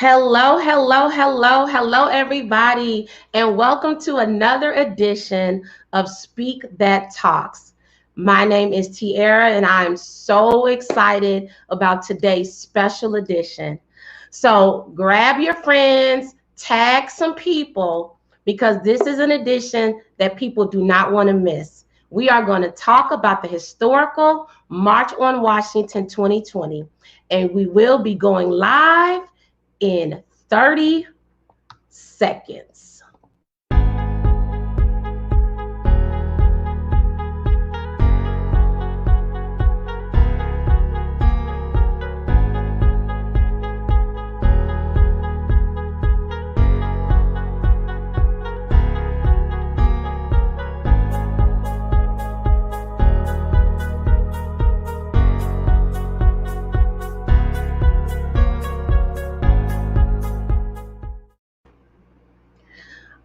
Hello, everybody, and welcome to another edition of Speak That Talks. My name is Tiara, and I am so excited about today's special edition. So grab your friends, tag some people, because this is an edition that people do not want to miss. We are going to talk about the historical March on Washington 2020, and we will be going live in 30 seconds.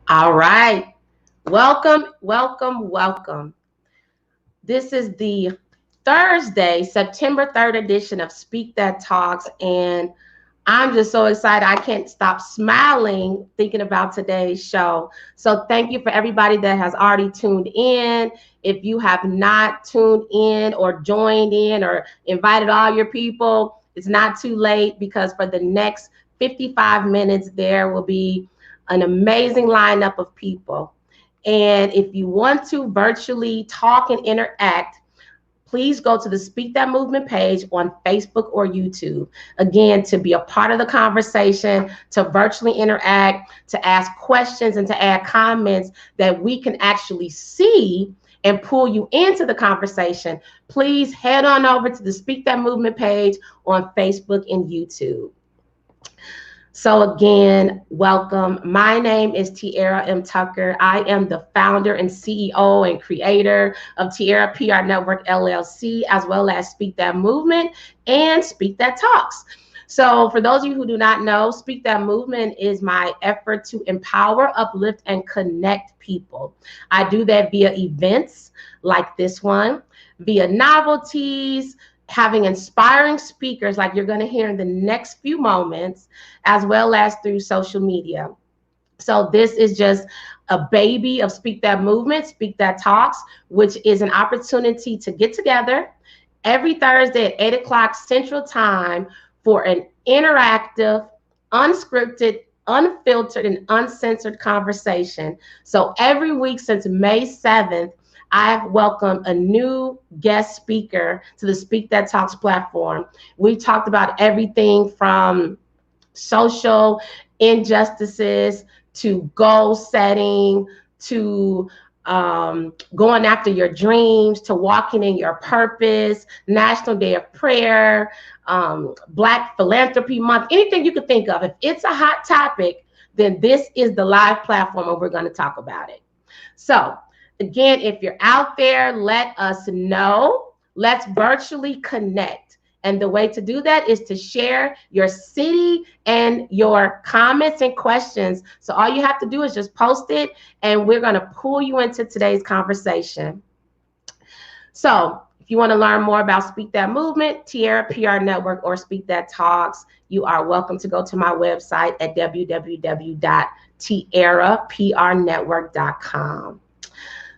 All right. Welcome. This is the Thursday, September 3rd edition of Speak That Talks, and I'm just so excited. I can't stop smiling thinking about today's show. So thank you for everybody that has already tuned in. If you have not tuned in or joined in or invited all your people, it's not too late, because for the next 55 minutes, there will be an amazing lineup of people. And if you want to virtually talk and interact, please go to the Speak That Movement page on Facebook or YouTube. Again, to be a part of the conversation, to virtually interact, to ask questions, and to add comments that we can actually see and pull you into the conversation, please head on over to the Speak That Movement page on Facebook and YouTube. So again, welcome. My name is Tiara M. Tucker. I am the founder and CEO and creator of Tiara PR Network, LLC, as well as Speak That Movement and Speak That Talks. So for those of you who do not know, Speak That Movement is my effort to empower, uplift, and connect people. I do that via events like this one, via novelties, having inspiring speakers like you're going to hear in the next few moments, as well as through social media. So this is just a baby of Speak That Movement, Speak That Talks, which is an opportunity to get together every Thursday at 8 o'clock Central Time for an interactive, unscripted, unfiltered, and uncensored conversation. So every week since May 7th, I've welcomed a new guest speaker to the Speak That Talks platform. We talked about everything from social injustices to goal setting to going after your dreams, to walking in your purpose, National Day of Prayer, Black Philanthropy Month, anything you could think of. If it's a hot topic, then this is the live platform where we're going to talk about it. So again, if you're out there, let us know. Let's virtually connect. And the way to do that is to share your city and your comments and questions. So all you have to do is just post it, and we're going to pull you into today's conversation. So if you want to learn more about Speak That Movement, Tiara PR Network, or Speak That Talks, you are welcome to go to my website at www.tiaraprnetwork.com.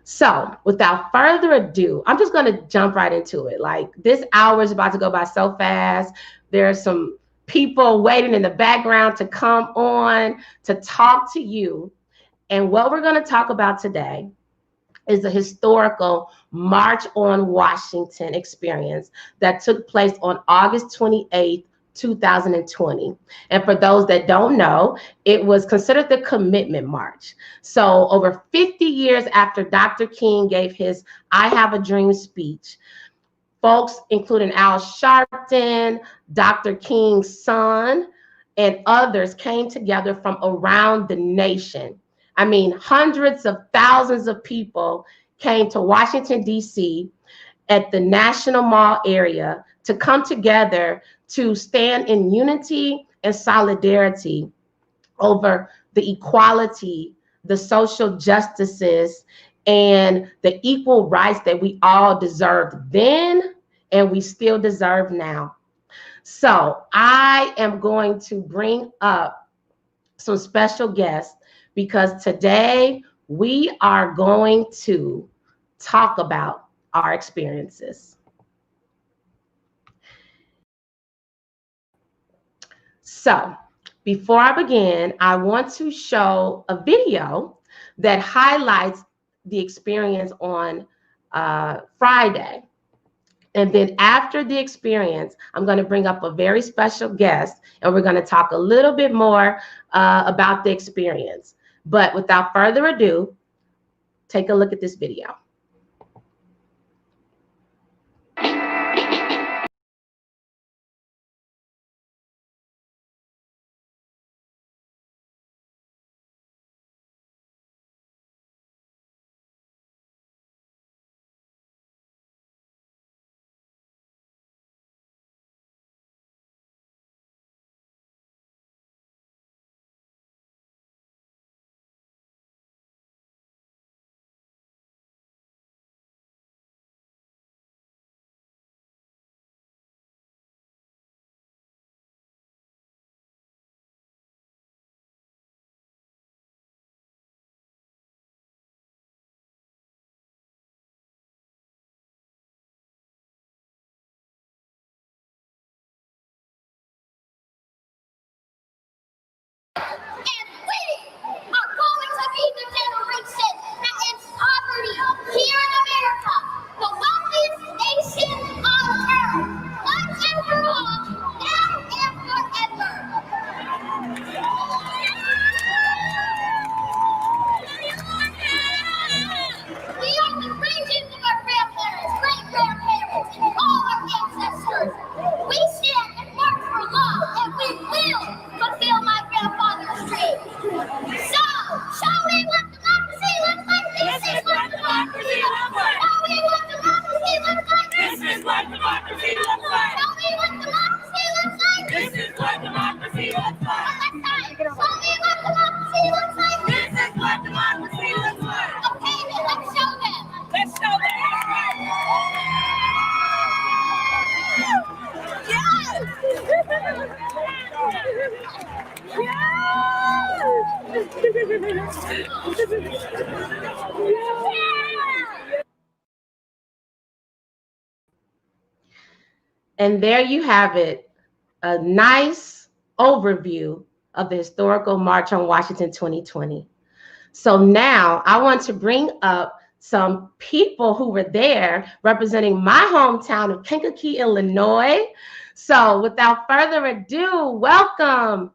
So without further ado, I'm just going to jump right into it. Like, this hour is about to go by so fast. There's some people waiting in the background to come on to talk to you. And what we're going to talk about today is the historical March on Washington experience that took place on August 28th, 2020. And for those that don't know, it was considered the Commitment March. So over 50 years after Dr. King gave his I Have a Dream speech, folks, including Al Sharpton, Dr. King's son, and others came together from around the nation. I mean, hundreds of thousands of people came to Washington, D.C. at the National Mall area to come together to stand in unity and solidarity over the equality, the social justices, and the equal rights that we all deserved then and we still deserve now. So I am going to bring up some special guests because today we are going to talk about our experiences. So before I begin, I want to show a video that highlights the experience on Friday. And then after the experience, I'm going to bring up a very special guest, and we're going to talk a little bit more about the experience. But without further ado, take a look at this video. And there you have it, a nice overview of the historical March on Washington 2020. So now I want to bring up some people who were there representing my hometown of Kankakee, Illinois. So without further ado, welcome.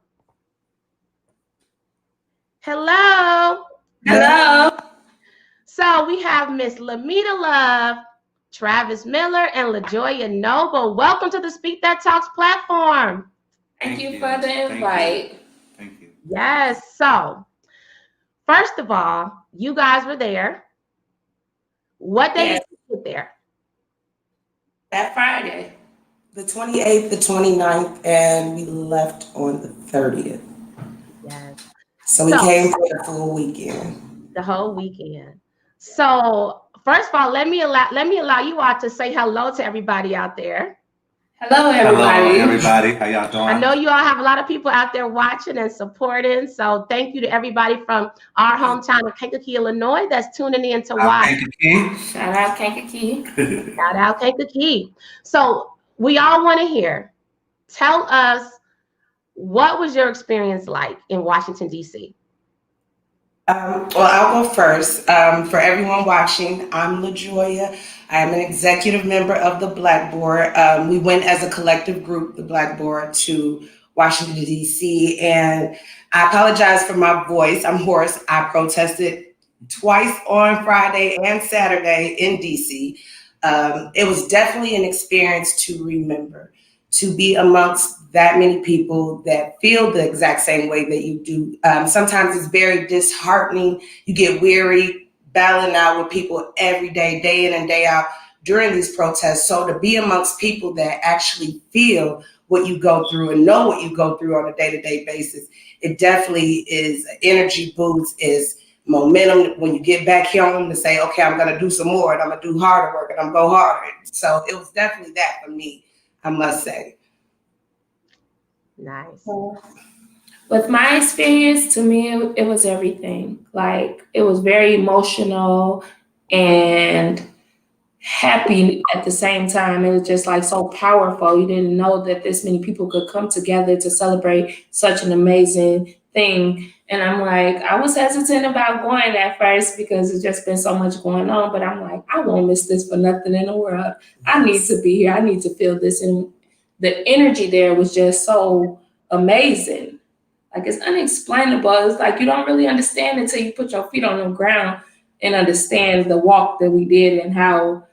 Hello. Hello. So we have Miss Lamita Love, Travis Miller, and LaJoya Noble. Welcome to the Speak That Talks platform. Thank you for the invite. Thank you. Yes. So first of all, you guys were there. What day did you get there? That Friday. The 28th, the 29th, and we left on the 30th. Yes. So we came for the full weekend. The whole weekend. So first of all, let me allow you all to say hello to everybody out there. Hello, everybody. Hello, everybody. How y'all doing? I know you all have a lot of people out there watching and supporting. So thank you to everybody from our hometown of Kankakee, Illinois, that's tuning in to watch. Kankakee. Shout out Kankakee. Shout out Kankakee. So we all want to hear. Tell us, what was your experience like in Washington, D.C.? Well, I'll go first. For everyone watching, I'm LaJoya. I am an executive member of the Black Board. We went as a collective group, the Black Board, to Washington, D.C. And I apologize for my voice. I'm hoarse. I protested twice on Friday and Saturday in D.C. It was definitely an experience to remember, to be amongst that many people that feel the exact same way that you do. Sometimes it's very disheartening. You get weary battling out with people every day, day in and day out during these protests. So to be amongst people that actually feel what you go through and know what you go through on a day-to-day basis, it definitely is an energy boost, is momentum when you get back home to say, okay, I'm gonna do some more and I'm gonna do harder work and I'm gonna go harder. So it was definitely that for me, I must say. Nice. With my experience, to me, it was everything. Like, it was very emotional and happy at the same time. It was just like so powerful. You didn't know that this many people could come together to celebrate such an amazing thing. And I'm like, I was hesitant about going at first because it's just been so much going on. But I'm like, I won't miss this for nothing in the world. I need to be here. I need to feel this. And the energy there was just so amazing. Like, it's unexplainable. It's like you don't really understand until you put your feet on the ground and understand the walk that we did and how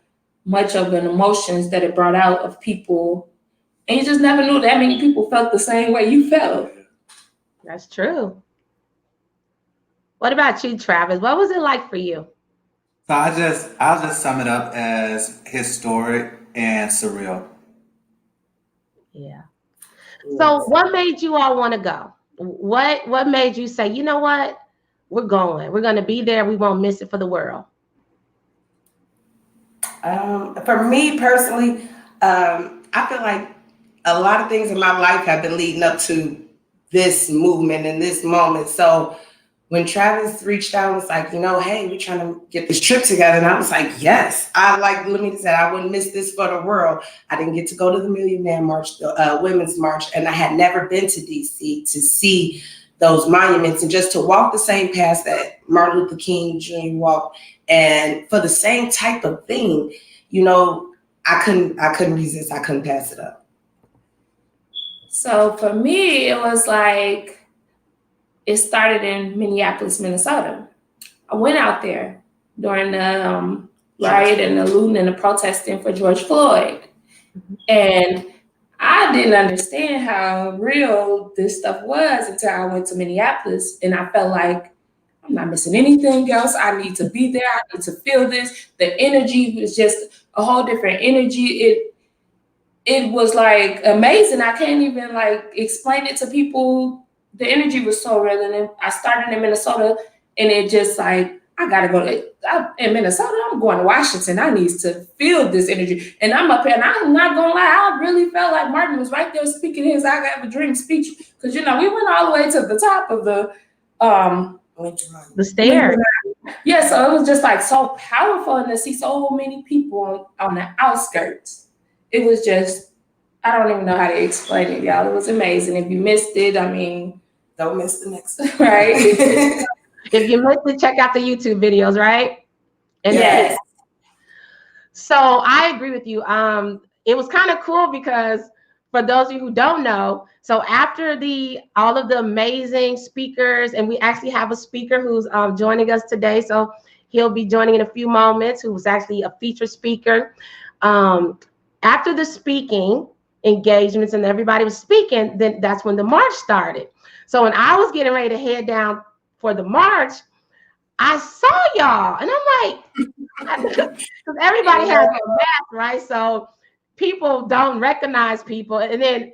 much of an emotions that it brought out of people. And you just never knew that many people felt the same way you felt. That's true. What about you, Travis? What was it like for you? So I'll just sum it up as historic and surreal. Yeah. So what made you all want to go? What made you say, you know what? We're going. We're going to be there. We won't miss it for the world. For me personally, I feel like a lot of things in my life have been leading up to this movement and this moment. So when Travis reached out and was like, hey, we're trying to get this trip together. And I was like, yes, let me say, I wouldn't miss this for the world. I didn't get to go to the Million Man March, the Women's March, and I had never been to DC to see those monuments and just to walk the same paths that Martin Luther King Jr. walked. And for the same type of thing, I couldn't resist. I couldn't pass it up. So for me, it was like, it started in Minneapolis, Minnesota. I went out there during the riot and the looting and the protesting for George Floyd. And I didn't understand how real this stuff was until I went to Minneapolis. And I felt like, I'm not missing anything else. I need to be there. I need to feel this. The energy was just a whole different energy. It was like amazing. I can't even like explain it to people. The energy was so real. And then I started in Minnesota, and it just like, I gotta go in Minnesota. I'm going to Washington. I need to feel this energy. And I'm up here, and I'm not gonna lie, I really felt like Martin was right there speaking his I Have a Dream speech. Because we went all the way to the top of the stairs. Yeah, so it was just like so powerful, and to see so many people on the outskirts. It was just, I don't even know how to explain it, y'all. It was amazing. If you missed it, I mean, don't miss the next one. Right. If you missed it, check out the YouTube videos, right? And yes. So I agree with you. It was kind of cool because for those of you who don't know, so after all of the amazing speakers, and we actually have a speaker who's joining us today. So he'll be joining in a few moments, who was actually a featured speaker. After the speaking engagements and everybody was speaking, then that's when the march started. So when I was getting ready to head down for the march, I saw y'all, and I'm like, because everybody has a mask, right? So people don't recognize people. And then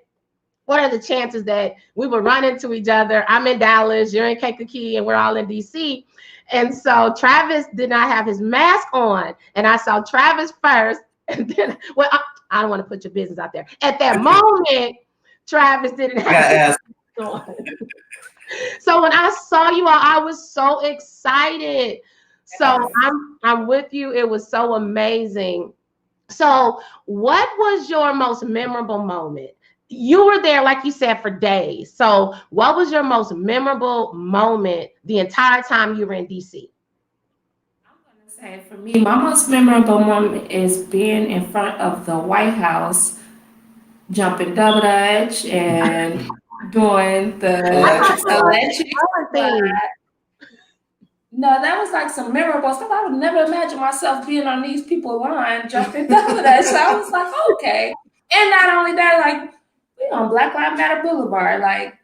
what are the chances that we would run into each other? I'm in Dallas, you're in Kankakee, and we're all in DC. And so Travis did not have his mask on, and I saw Travis first, and then, well, I don't want to put your business out there. At that moment, Travis didn't have his mask on. So when I saw you all, I was so excited. So I'm with you. It was so amazing. So what was your most memorable moment? You were there, like you said, for days. So what was your most memorable moment the entire time you were in DC? I'm going to say, for me, my most memorable moment is being in front of the White House, jumping double dutch and doing the electric slide. No, that was like some memorable stuff. I would never imagine myself being on these people's line jumping double dutch. So I was like, okay. And not only that, like, we on Black Lives Matter Boulevard. Like,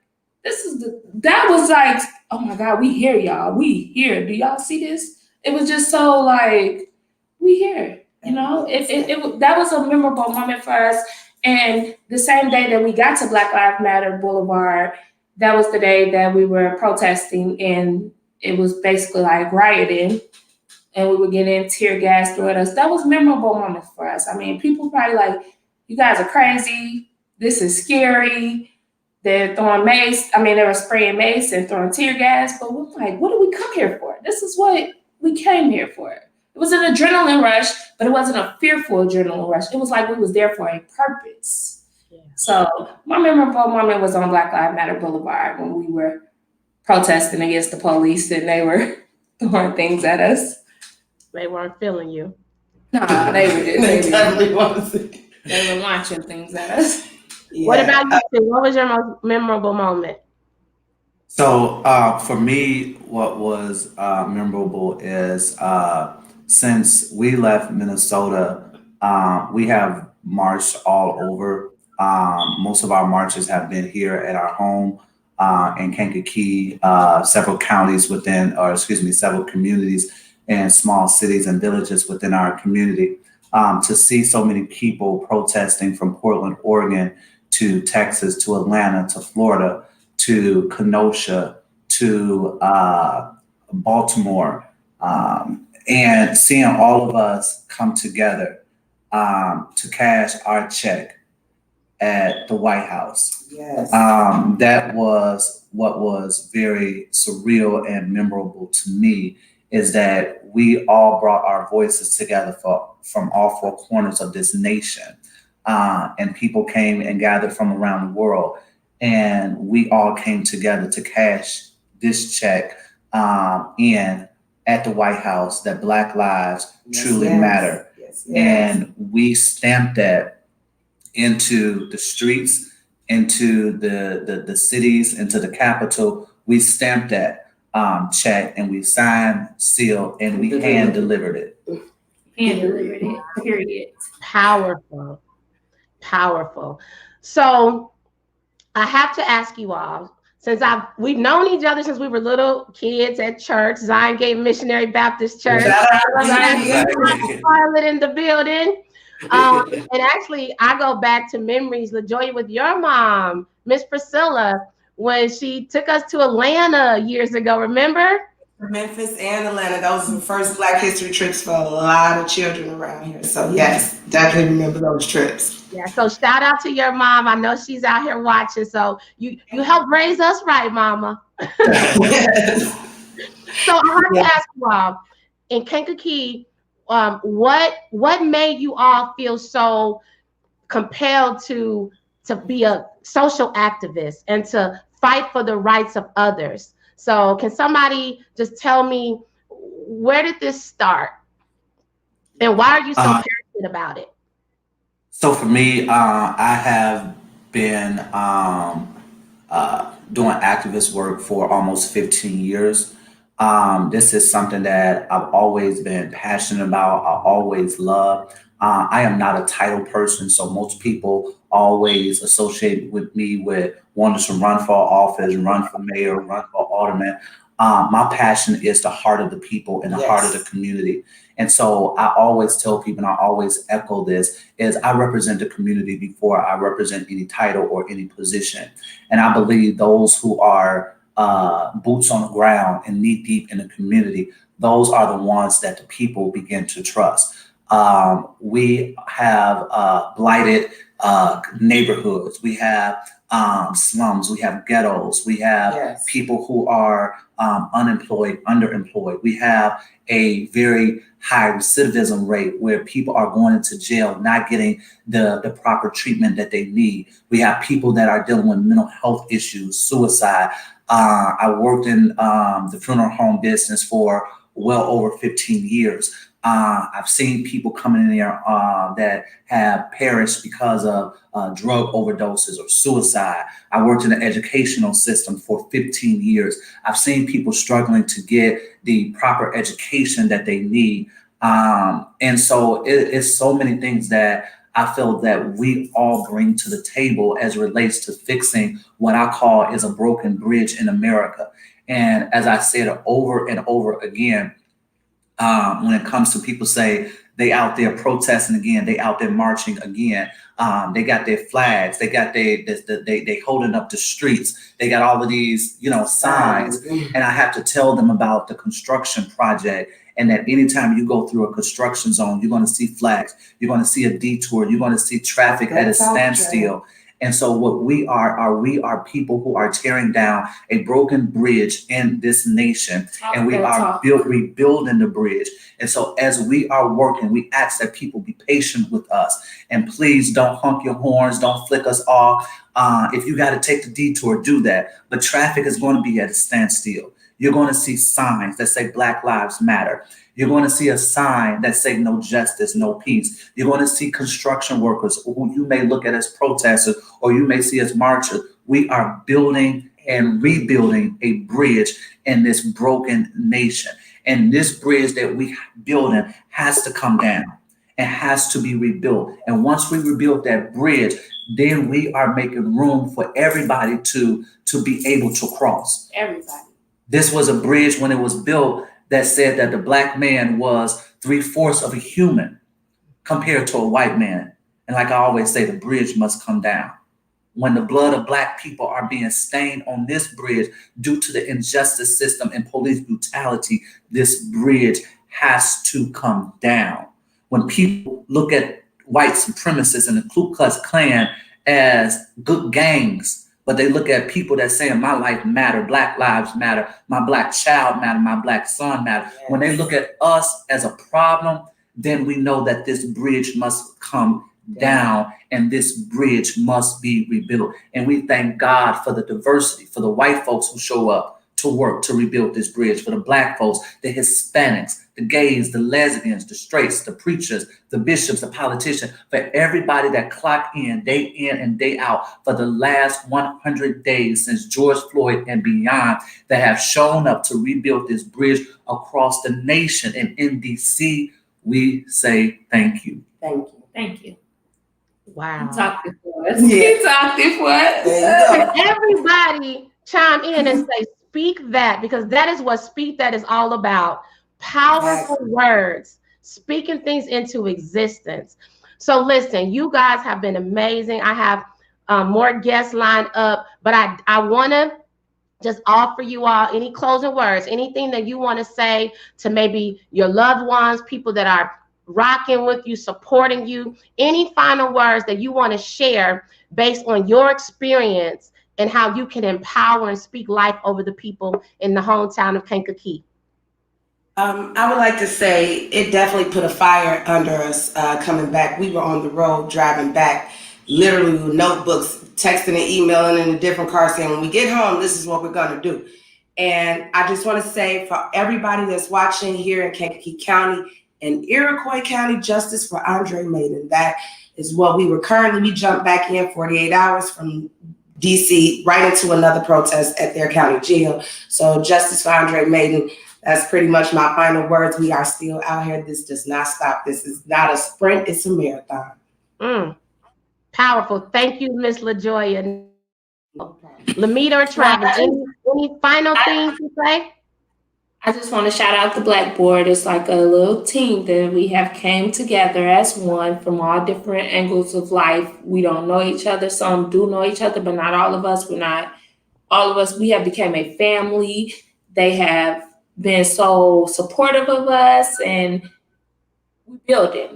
that was like, oh my God, we here, y'all. We here. Do y'all see this? It was just so like, we here. That was a memorable moment for us. And the same day that we got to Black Lives Matter Boulevard, that was the day that we were protesting, and it was basically like rioting, and we were getting tear gas through us. That was memorable moments for us. I mean, people probably like, you guys are crazy. This is scary. they're throwing mace. I mean, they were spraying mace and throwing tear gas. But we're like, what did we come here for? This is what we came here for. It was an adrenaline rush, but it wasn't a fearful adrenaline rush. It was like we was there for a purpose. Yeah. So my memorable moment was on Black Lives Matter Boulevard when we were protesting against the police and they were throwing things at us. They weren't feeling you. No, they were just, They definitely want to see. they were launching things at us. Yeah. What about you, Sid? What was your most memorable moment? So for me, what was memorable is since we left Minnesota, we have marched all over. Most of our marches have been here at our home in Kankakee, several counties within, or excuse me, several communities and small cities and villages within our community. To see so many people protesting from Portland, Oregon, to Texas, to Atlanta, to Florida, to Kenosha, to Baltimore, and seeing all of us come together to cash our check at the White House. Yes. That was what was very surreal and memorable to me, is that we all brought our voices together from all four corners of this nation. And people came and gathered from around the world. And we all came together to cash this check in at the White House, that Black lives truly matter. Yes. And we stamped that into the streets, into the cities, into the Capitol. We stamped that check and we signed, sealed, and we hand delivered it. Hand delivered it, period. Powerful. Powerful. So I have to ask you all, since we've known each other since we were little kids at church, Zion Gate Missionary Baptist Church. Pilot in the building. And actually, I go back to memories, LaJoya, with your mom, Miss Priscilla, when she took us to Atlanta years ago. Remember? Memphis and Atlanta. Those were the first Black History trips for a lot of children around here. So yes, definitely remember those trips. Yeah. So shout out to your mom. I know she's out here watching. So you helped raise us right, Mama. Yes. So I have to ask you all, in Kankakee, what made you all feel so compelled to be a social activist and to fight for the rights of others? So can somebody just tell me, where did this start? And why are you so passionate about it? So for me, I have been doing activist work for almost 15 years. This is something that I've always been passionate about. I always love. I am not a title person, so most people always associate with me with wanting to run for office, run for mayor, run for alderman. My passion is the heart of the people and the heart of the community. And so I always tell people, and I always echo this, is I represent the community before I represent any title or any position. And I believe those who are boots on the ground and knee deep in the community, those are the ones that the people begin to trust. We have blighted neighborhoods. We have slums. We have ghettos. We have people who are unemployed, underemployed. We have a very high recidivism rate where people are going into jail, not getting the proper treatment that they need. We have people that are dealing with mental health issues, suicide. I worked in the funeral home business for well over 15 years. I've seen people coming in there that have perished because of drug overdoses or suicide. I worked in the educational system for 15 years. I've seen people struggling to get the proper education that they need. And so it's so many things that I feel that we all bring to the table as it relates to fixing what I call is a broken bridge in America. And as I said over and over again, when it comes to people say they out there protesting again, they out there marching again, they got their flags, they got they holding up the streets, they got all of these, signs. And I have to tell them about the construction project, and that anytime you go through a construction zone, you're going to see flags, you're going to see a detour, you're going to see traffic at a standstill. And so what we are people who are tearing down a broken bridge in this nation, and we are rebuilding the bridge. And so as we are working, we ask that people be patient with us, and please don't honk your horns, don't flick us off. If you got to take the detour, do that. But traffic is going to be at a standstill. You're going to see signs that say Black Lives Matter. You're going to see a sign that say no justice, no peace. You're going to see construction workers who you may look at as protesters, or you may see as marchers. We are building and rebuilding a bridge in this broken nation. And this bridge that we building has to come down and has to be rebuilt. And once we rebuild that bridge, then we are making room for everybody to be able to cross. Everybody. This was a bridge when it was built that said that the Black man was 3/4 of a human compared to a white man. And like I always say, the bridge must come down. When the blood of Black people are being stained on this bridge due to the injustice system and police brutality, this bridge has to come down. When people look at white supremacists and the Ku Klux Klan as good gangs, but they look at people that saying my life matter, Black lives matter, my Black child matter, my Black son matter. Yes. When they look at us as a problem, then we know that this bridge must come down and this bridge must be rebuilt. And we thank God for the diversity, for the white folks who show up to work to rebuild this bridge, for the Black folks, the Hispanics, the gays, the lesbians, the straights, the preachers, the bishops, the politicians, for everybody that clock in and day out for the last 100 days since George Floyd and beyond, that have shown up to rebuild this bridge across the nation. And in DC, we say thank you. Thank you. Thank you. Wow. He talked it for us. He talked it for us. Everybody chime in and say, speak that, because that is what Speak That is all about. Powerful words, speaking things into existence. So listen, you guys have been amazing. I have more guests lined up, but I want to just offer you all any closing words, anything that you want to say to maybe your loved ones, people that are rocking with you, supporting you, any final words that you want to share based on your experience and how you can empower and speak life over the people in the hometown of Kankakee. I would like to say it definitely put a fire under us coming back. We were on the road driving back, literally with notebooks, texting and emailing in a different car saying, when we get home, this is what we're going to do. And I just want to say for everybody that's watching here in Kankakee County and Iroquois County, justice for Andre Maiden. That is what we jumped back in 48 hours from DC right into another protest at their county jail. So justice for Andre Maiden. That's pretty much my final words. We are still out here. This does not stop. This is not a sprint. It's a marathon. Powerful. Thank you, Miss LaJoya. Lamita or Travis, any final things to say? I just want to shout out the Blackboard. It's like a little team that we have came together as one from all different angles of life. We don't know each other. Some do know each other, but not all of us. We're not all of us. We have become a family. They have been so supportive of us, and we're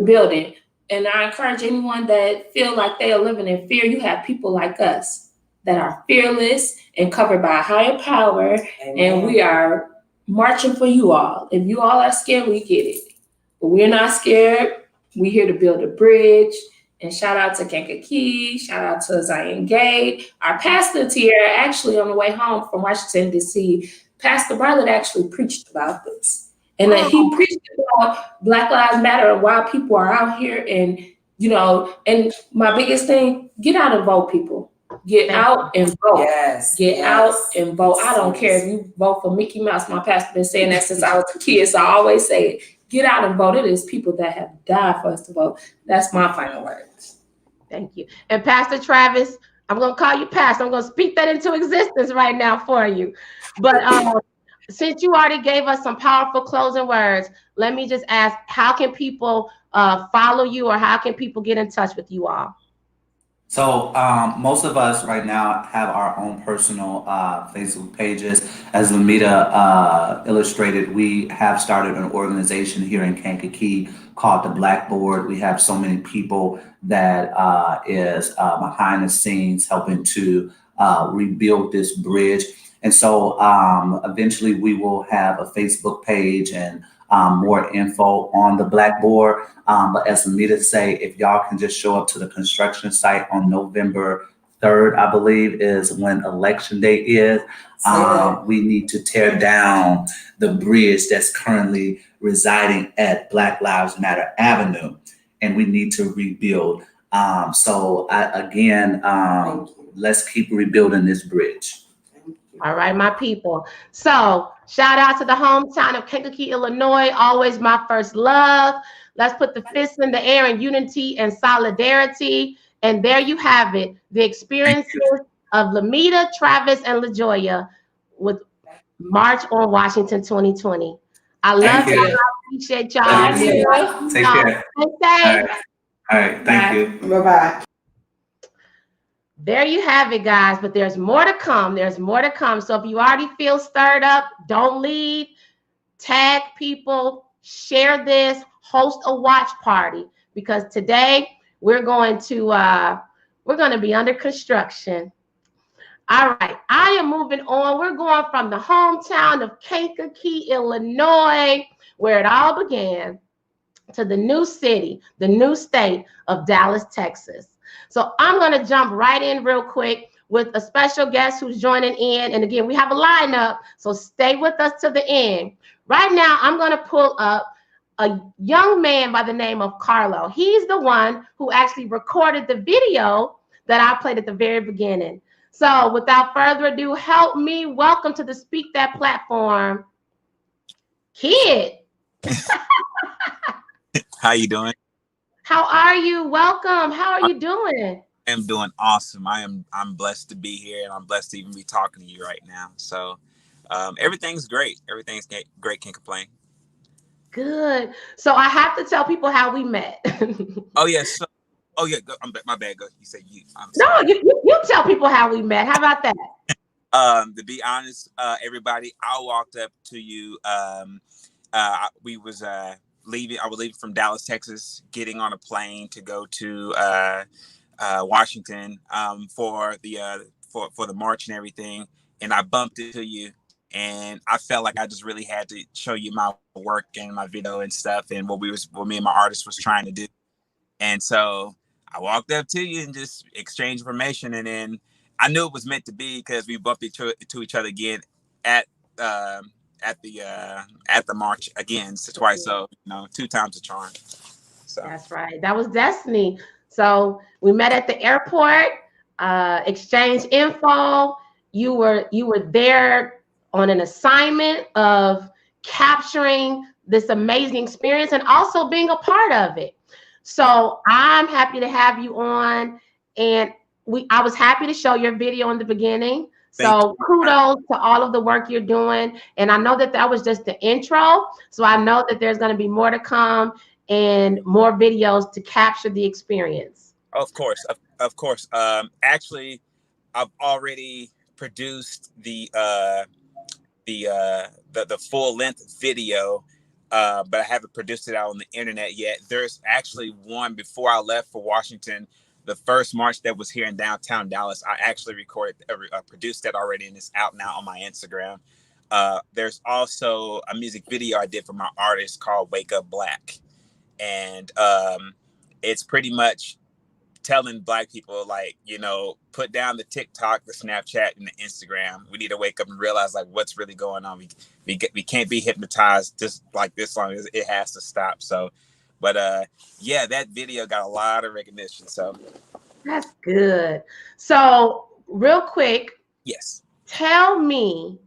building. And I encourage anyone that feel like they are living in fear, you have people like us that are fearless and covered by a higher power. Amen. And we are marching for you all. If you all are scared, we get it. But we're not scared. We're here to build a bridge. And shout out to Kankakee, shout out to Zion Gate. Our pastor Tiara, actually on the way home from Washington, D.C., Pastor Bartlett actually preached about this. And that he preached about Black Lives Matter and why people are out here. And, and my biggest thing, get out and vote, people. Get out and vote. Yes. Get out and vote. I don't care if you vote for Mickey Mouse. My pastor been saying that since I was a kid. So I always say it. Get out and vote. It is people that have died for us to vote. That's my final words. Thank you. And Pastor Travis, I'm going to call you Pastor. I'm going to speak that into existence right now for you. But since you already gave us some powerful closing words, let me just ask, how can people follow you, or how can people get in touch with you all? So most of us right now have our own personal Facebook pages. As Lamita illustrated, we have started an organization here in Kankakee called the Blackboard. We have so many people that is behind the scenes helping to rebuild this bridge. And so eventually we will have a Facebook page and more info on the Blackboard. But as Anita say, if y'all can just show up to the construction site on November 3rd, I believe, is when election day is. We need to tear down the bridge that's currently residing at Black Lives Matter Avenue, and we need to rebuild. Let's keep rebuilding this bridge. All right, my people. So shout out to the hometown of Kankakee, Illinois. Always my first love. Let's put the fists in the air in unity and solidarity. And there you have it. The experiences of Lamita, Travis, and LaJoya with March on Washington 2020. I love you. I appreciate y'all. Take care. All right. Thank you. Bye-bye. There you have it, guys. But there's more to come. There's more to come. So if you already feel stirred up, don't leave. Tag people, share this, host a watch party, because today we're going to be under construction. All right, I am moving on. We're going from the hometown of Kankakee, Illinois, where it all began, to the new city, the new state of Dallas, Texas. So I'm going to jump right in real quick with a special guest who's joining in. And again, we have a lineup, so stay with us to the end. Right now, I'm going to pull up a young man by the name of Carlo. He's the one who actually recorded the video that I played at the very beginning. So without further ado, help me welcome to the Speak That platform, Kid. How you doing? How are you? Welcome. How are you doing? I'm doing awesome. I'm blessed to be here, and I'm blessed to even be talking to you right now. So everything's great. Everything's great. Can't complain. Good. So I have to tell people how we met. Oh yes. Yeah, go, my bad. Go. You said you. No, you tell people how we met. How about that? To be honest, everybody, I walked up to you. We was leaving. I was leaving from Dallas, Texas, getting on a plane to go to Washington for the march and everything. And I bumped into you, and I felt like I just really had to show you my work and my video and stuff, and what me and my artist was trying to do. And so I walked up to you and just exchanged information, and then I knew it was meant to be because we bumped into each other again at the march again, so twice. So 2 times the charm. So that's right. That was destiny. So we met at the airport, exchanged info. You were there on an assignment of capturing this amazing experience and also being a part of it. So I'm happy to have you on, and I was happy to show your video in the beginning. So kudos to all of the work you're doing. And I know that was just the intro. So I know that there's going to be more to come and more videos to capture the experience. Of course. Actually, I've already produced the full length video, but I haven't produced it out on the internet yet. There's actually one before I left for Washington. The first march that was here in downtown Dallas, I actually produced that already, and it's out now on my Instagram. There's also a music video I did for my artist called Wake Up Black. And it's pretty much telling Black people, put down the TikTok, the Snapchat, and the Instagram. We need to wake up and realize what's really going on. We can't be hypnotized just like this long. It has to stop. So, but that video got a lot of recognition. So that's good. So real quick, yes, tell me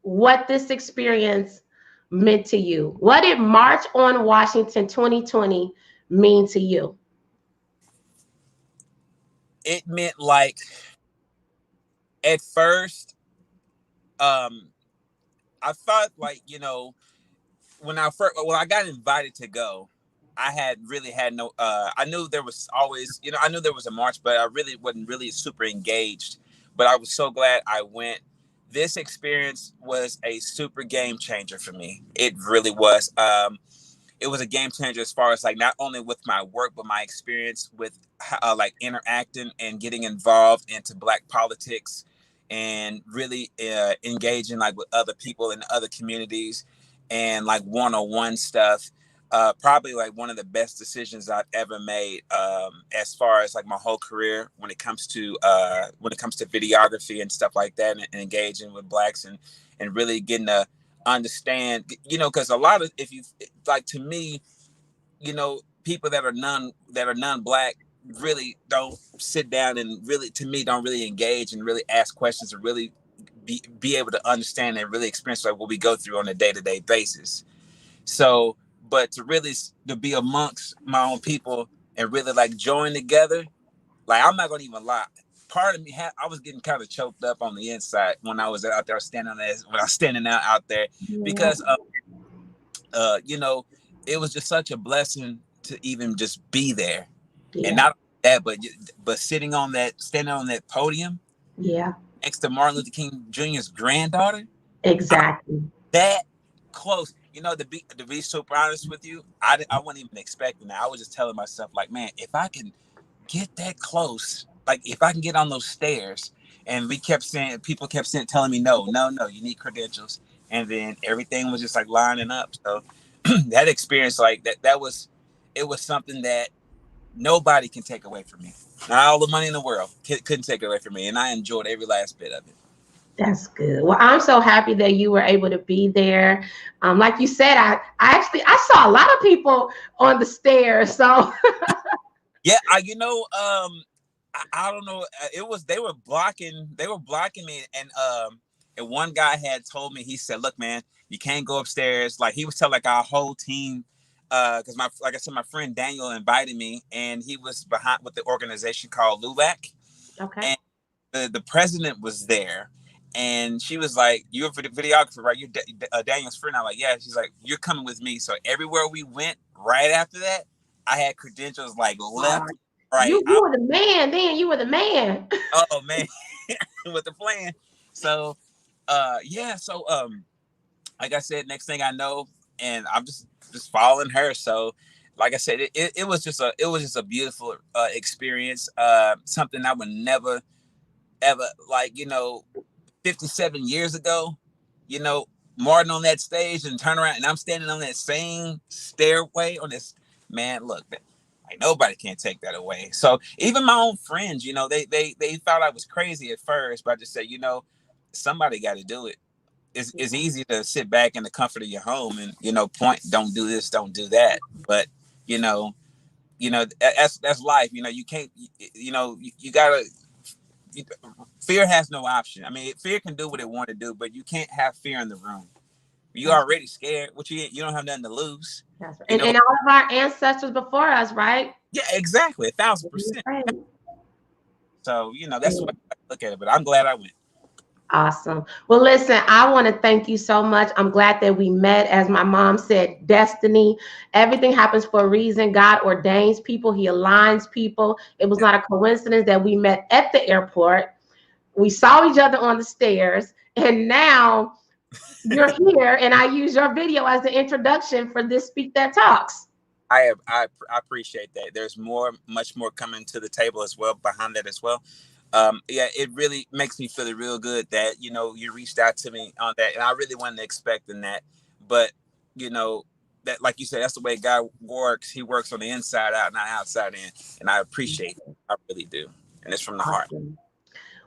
what this experience meant to you. What did March on Washington 2020 mean to you? It meant at first, I thought when I got invited to go, I had no, I knew there was always, I knew there was a march, but I really wasn't really super engaged, but I was so glad I went. This experience was a super game changer for me. It really was. it was a game changer as far as like not only with my work, but my experience with like interacting and getting involved into Black politics and really engaging like with other people in other communities and like one-on-one stuff. Probably like one of the best decisions I've ever made as far as like my whole career when it comes to videography and stuff like that, and engaging with Blacks and really getting to understand, you know, because a lot of, if you like, to me, you know, people that are non-Black really don't sit down and really, to me, don't really engage and really ask questions or really be able to understand and really experience like what we go through on a day-to-day basis. So, but to be amongst my own people and really like join together, like, I'm not gonna even lie, part of me I was getting kind of choked up on the inside when I was out there standing out there, because you know, it was just such a blessing to even just be there. And not that, but standing on that podium next to Martin Luther King Jr.'s granddaughter. Exactly. That close. You know, to be super honest with you, I wasn't even expecting that. I was just telling myself, like, man, if I can get that close, like if I can get on those stairs. And people kept telling me, no, you need credentials. And then everything was just like lining up. So that experience, like it was something that nobody can take away from me. Not all the money in the world couldn't take it away from me. And I enjoyed every last bit of it. That's good. Well, I'm so happy that you were able to be there. Like you said, I saw a lot of people on the stairs. So yeah, I don't know. They were blocking me, and one guy had told me, he said, "Look, man, you can't go upstairs." Like, he was telling like our whole team, because like I said, my friend Daniel invited me, and he was behind with the organization called LULAC. Okay. And the president was there. And she was like, "You're a videographer, right? You're Daniel's friend." I'm like, "Yeah." She's like, "You're coming with me." So everywhere we went, right after that, I had credentials like left, right. You were the man then. You were the man. Oh man, with the plan. So, yeah. So, like I said, next thing I know, and I'm just following her. So, like I said, it was just a beautiful experience. Something I would never, ever, like, 57 years ago, Martin on that stage and turn around and I'm standing on that same stairway on this, man, look, like, nobody can take that away. So even my own friends, they thought I was crazy at first, but I just said, somebody got to do it. It's easy to sit back in the comfort of your home and, point, don't do this, don't do that. But, that's life. You can't, you gotta, fear has no option. I mean, fear can do what it want to do, but you can't have fear in the room. You're already scared. You don't have nothing to lose. That's right. And all of our ancestors before us, right? Yeah, exactly. 1,000%. So, that's what I look at it. But I'm glad I went. Awesome. Well, listen, I want to thank you so much. I'm glad that we met. As my mom said, destiny. Everything happens for a reason. God ordains people. He aligns people. It was not a coincidence that we met at the airport. We saw each other on the stairs, and now you're here, and I use your video as the introduction for this Speak That Talks. I appreciate that. There's much more coming to the table as well, behind that as well. Yeah, it really makes me feel real good that, you reached out to me on that. And I really wasn't expecting that. But, that, like you said, that's the way God works. He works on the inside out, not outside in. And I appreciate it. I really do. And it's from the heart.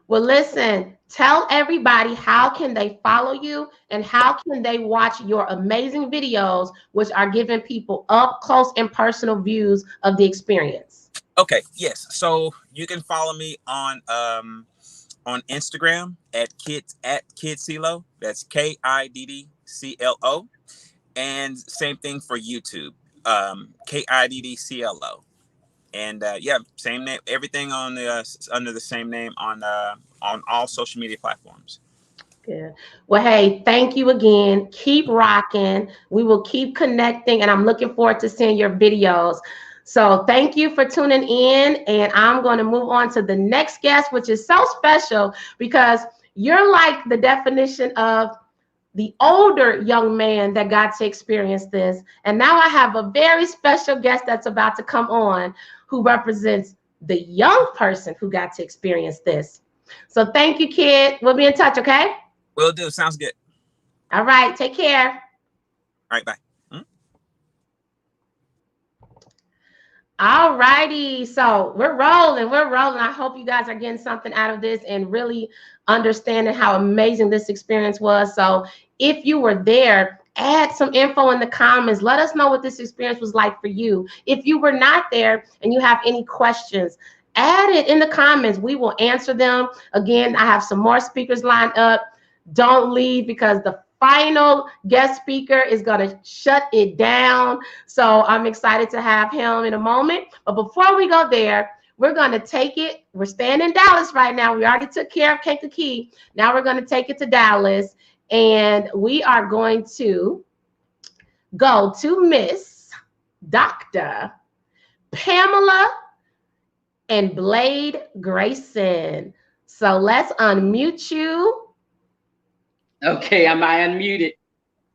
Well, listen, tell everybody, how can they follow you and how can they watch your amazing videos, which are giving people up close and personal views of the experience? Okay, yes. So you can follow me on Instagram at KidClo. That's KIDDCLO. And same thing for YouTube, KIDDCLO. And yeah, same name. Everything on under the same name on all social media platforms. Good. Well, hey, thank you again. Keep rocking. We will keep connecting, and I'm looking forward to seeing your videos. So thank you for tuning in, and I'm going to move on to the next guest, which is so special because you're like the definition of the older young man that got to experience this. And now I have a very special guest that's about to come on who represents the young person who got to experience this. So thank you, kid. We'll be in touch, okay? Will do. Sounds good. All right. Take care. All right. Bye. All righty. So we're rolling. We're rolling. I hope you guys are getting something out of this and really understanding how amazing this experience was. So if you were there, add some info in the comments. Let us know what this experience was like for you. If you were not there and you have any questions, add it in the comments. We will answer them. Again, I have some more speakers lined up. Don't leave, because the final guest speaker is going to shut it down. So I'm excited to have him in a moment. But before we go there, we're going to take it. We're staying in Dallas right now. We already took care of Kankakee. Now we're going to take it to Dallas. And we are going to go to Miss Dr. Pamela and Blade Grayson. So let's unmute you. Okay, am I unmuted?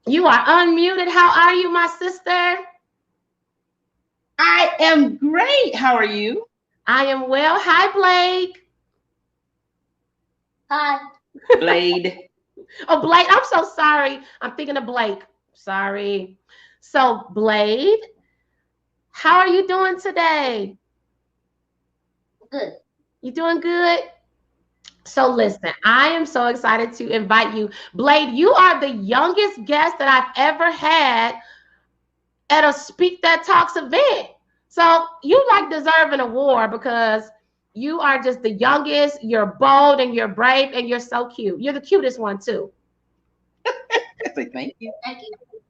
You are unmuted. How are you, my sister? I am great. How are you? I am well. Hi, Blake. Hi. Blade. Oh, Blake. I'm so sorry. I'm thinking of Blake. Sorry. So, Blade, how are you doing today? Good. You doing good? So listen, I am so excited to invite you. Blade, you are the youngest guest that I've ever had at a Speak That Talks event. So you like deserve an award, because you are just the youngest, you're bold and you're brave and you're so cute. You're the cutest one too. Thank you. Thank you.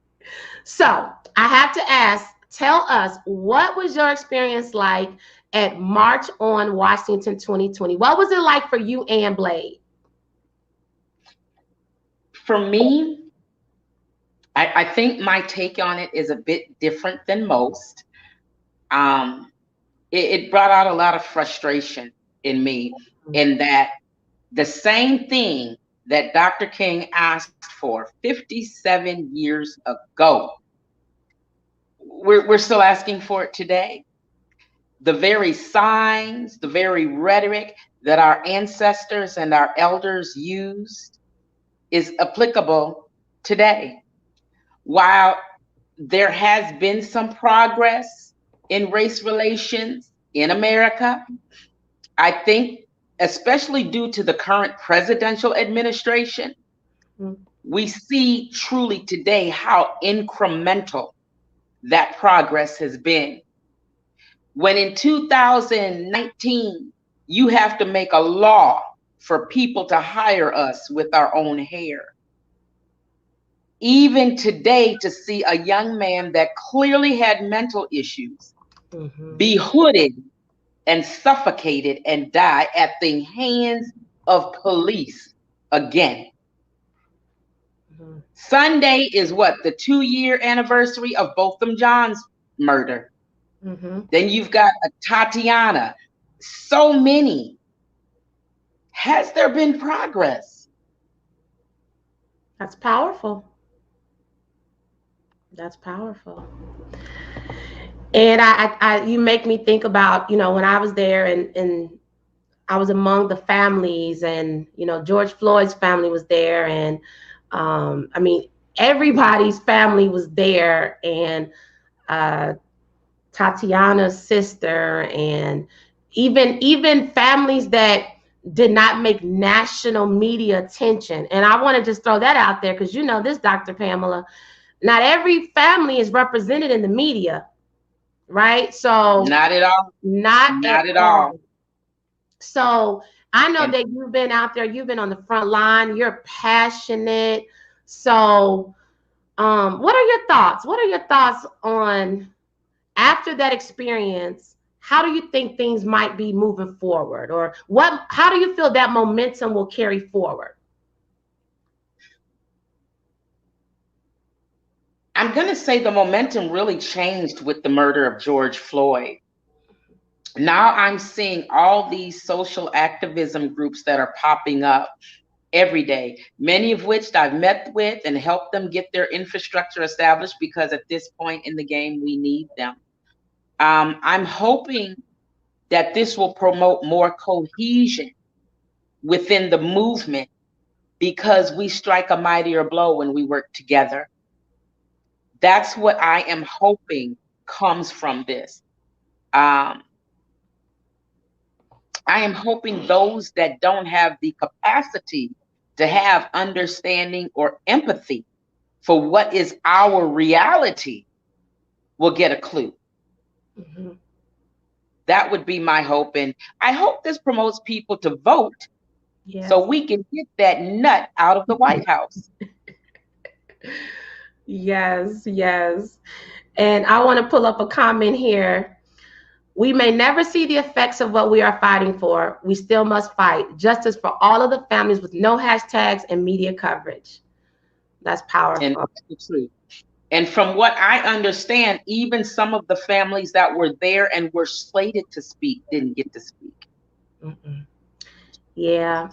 So I have to ask, tell us, what was your experience like at March on Washington 2020? What was it like for you and Blade? For me, I think my take on it is a bit different than most. It brought out a lot of frustration in me, in that the same thing that Dr. King asked for 57 years ago, we're still asking for it today. The very signs, the very rhetoric that our ancestors and our elders used is applicable today. While there has been some progress in race relations in America, I think, especially due to the current presidential administration, we see truly today how incremental that progress has been. When in 2019, you have to make a law for people to hire us with our own hair. Even today, to see a young man that clearly had mental issues be hooded and suffocated and die at the hands of police again. Sunday is what, the 2-year anniversary of Botham Jean's murder. Then you've got a Tatiana. So many. Has there been progress? That's powerful. That's powerful. And you make me think about, when I was there and I was among the families, and, George Floyd's family was there, and everybody's family was there, and Tatiana's sister, and even families that did not make national media attention. And I want to just throw that out there, because this, Dr. Pamela, not every family is represented in the media, right? So not at all. Not at all. So I know that you've been out there, you've been on the front line, you're passionate. So what are your thoughts? What are your thoughts on, after that experience, how do you think things might be moving forward? Or how do you feel that momentum will carry forward? I'm going to say the momentum really changed with the murder of George Floyd. Now I'm seeing all these social activism groups that are popping up every day, many of which I've met with and helped them get their infrastructure established because at this point in the game, we need them. I'm hoping that this will promote more cohesion within the movement because we strike a mightier blow when we work together. That's what I am hoping comes from this. Um, I am hoping those that don't have the capacity to have understanding or empathy for what is our reality will get a clue. Mm-hmm. That would be my hope. And I hope this promotes people to vote Yes. so we can get that nut out of the White House. Yes, yes. And I want to pull up a comment here. We may never see the effects of what we are fighting for. We still must fight. Justice for all of the families with no hashtags and media coverage. That's powerful. And that's the truth. And from what I understand, even some of the families that were there and were slated to speak didn't get to speak. Mm-mm. Yeah.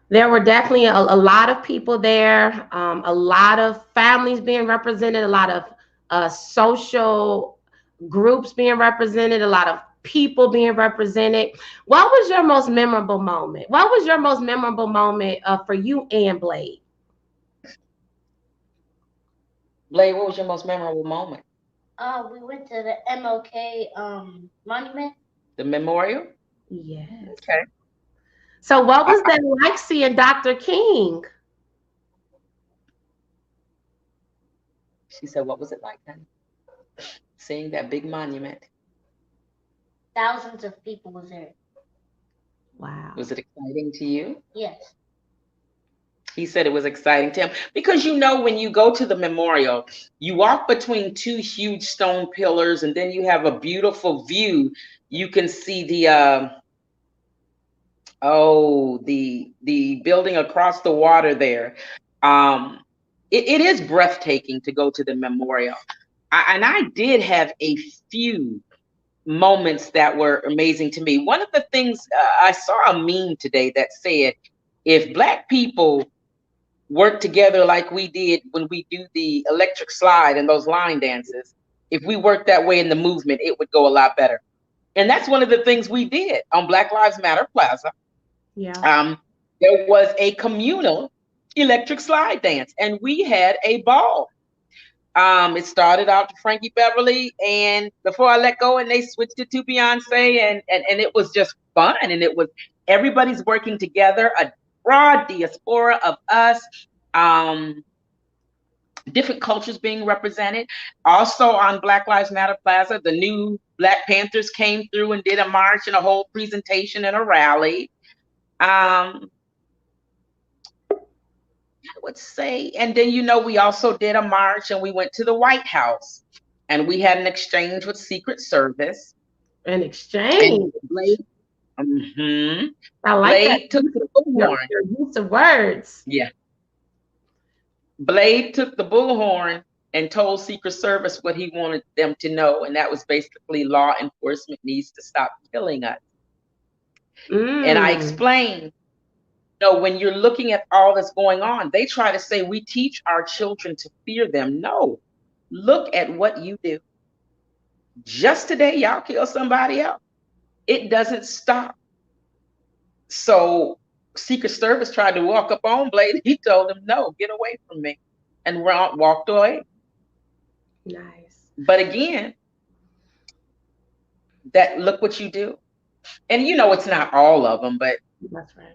There were definitely a lot of people there, a lot of families being represented, a lot of social groups being represented, a lot of people being represented. What was your most memorable moment? What was your most memorable moment for you and Blade? Blade, what was your most memorable moment? We went to the MLK monument. The memorial? Yes. Okay. So what was that like seeing Dr. King? She said, what was it like, honey? Seeing that big monument. Thousands of people was there. Wow. Was it exciting to you? Yes. He said it was exciting to him because when you go to the memorial, you walk between two huge stone pillars and then you have a beautiful view. You can see the building across the water there. It is breathtaking to go to the memorial. And I did have a few moments that were amazing to me. One of the things I saw a meme today that said, if Black people work together like we did when we do the electric slide and those line dances, if we worked that way in the movement, it would go a lot better. And that's one of the things we did on Black Lives Matter Plaza. Yeah. There was a communal electric slide dance and we had a ball. It started out to Frankie Beverly, and Before I Let Go, and they switched it to Beyonce, and it was just fun, and it was everybody's working together, a broad diaspora of us, different cultures being represented. Also on Black Lives Matter Plaza, the new Black Panthers came through and did a march and a whole presentation and a rally. I would say, and then we also did a march and we went to the White House and we had an exchange with Secret Service. An exchange. And Blade, I like Blade that. took the bullhorn. Your use of words. Yeah. Blade took the bullhorn and told Secret Service what he wanted them to know, and that was basically law enforcement needs to stop killing us. And I explained, when you're looking at all that's going on, they try to say we teach our children to fear them. No, look at what you do. Just today, y'all kill somebody else. It doesn't stop. So Secret Service tried to walk up on Blade. He told them, no, get away from me. And walked away. Nice. But again, look what you do. And it's not all of them, but that's right.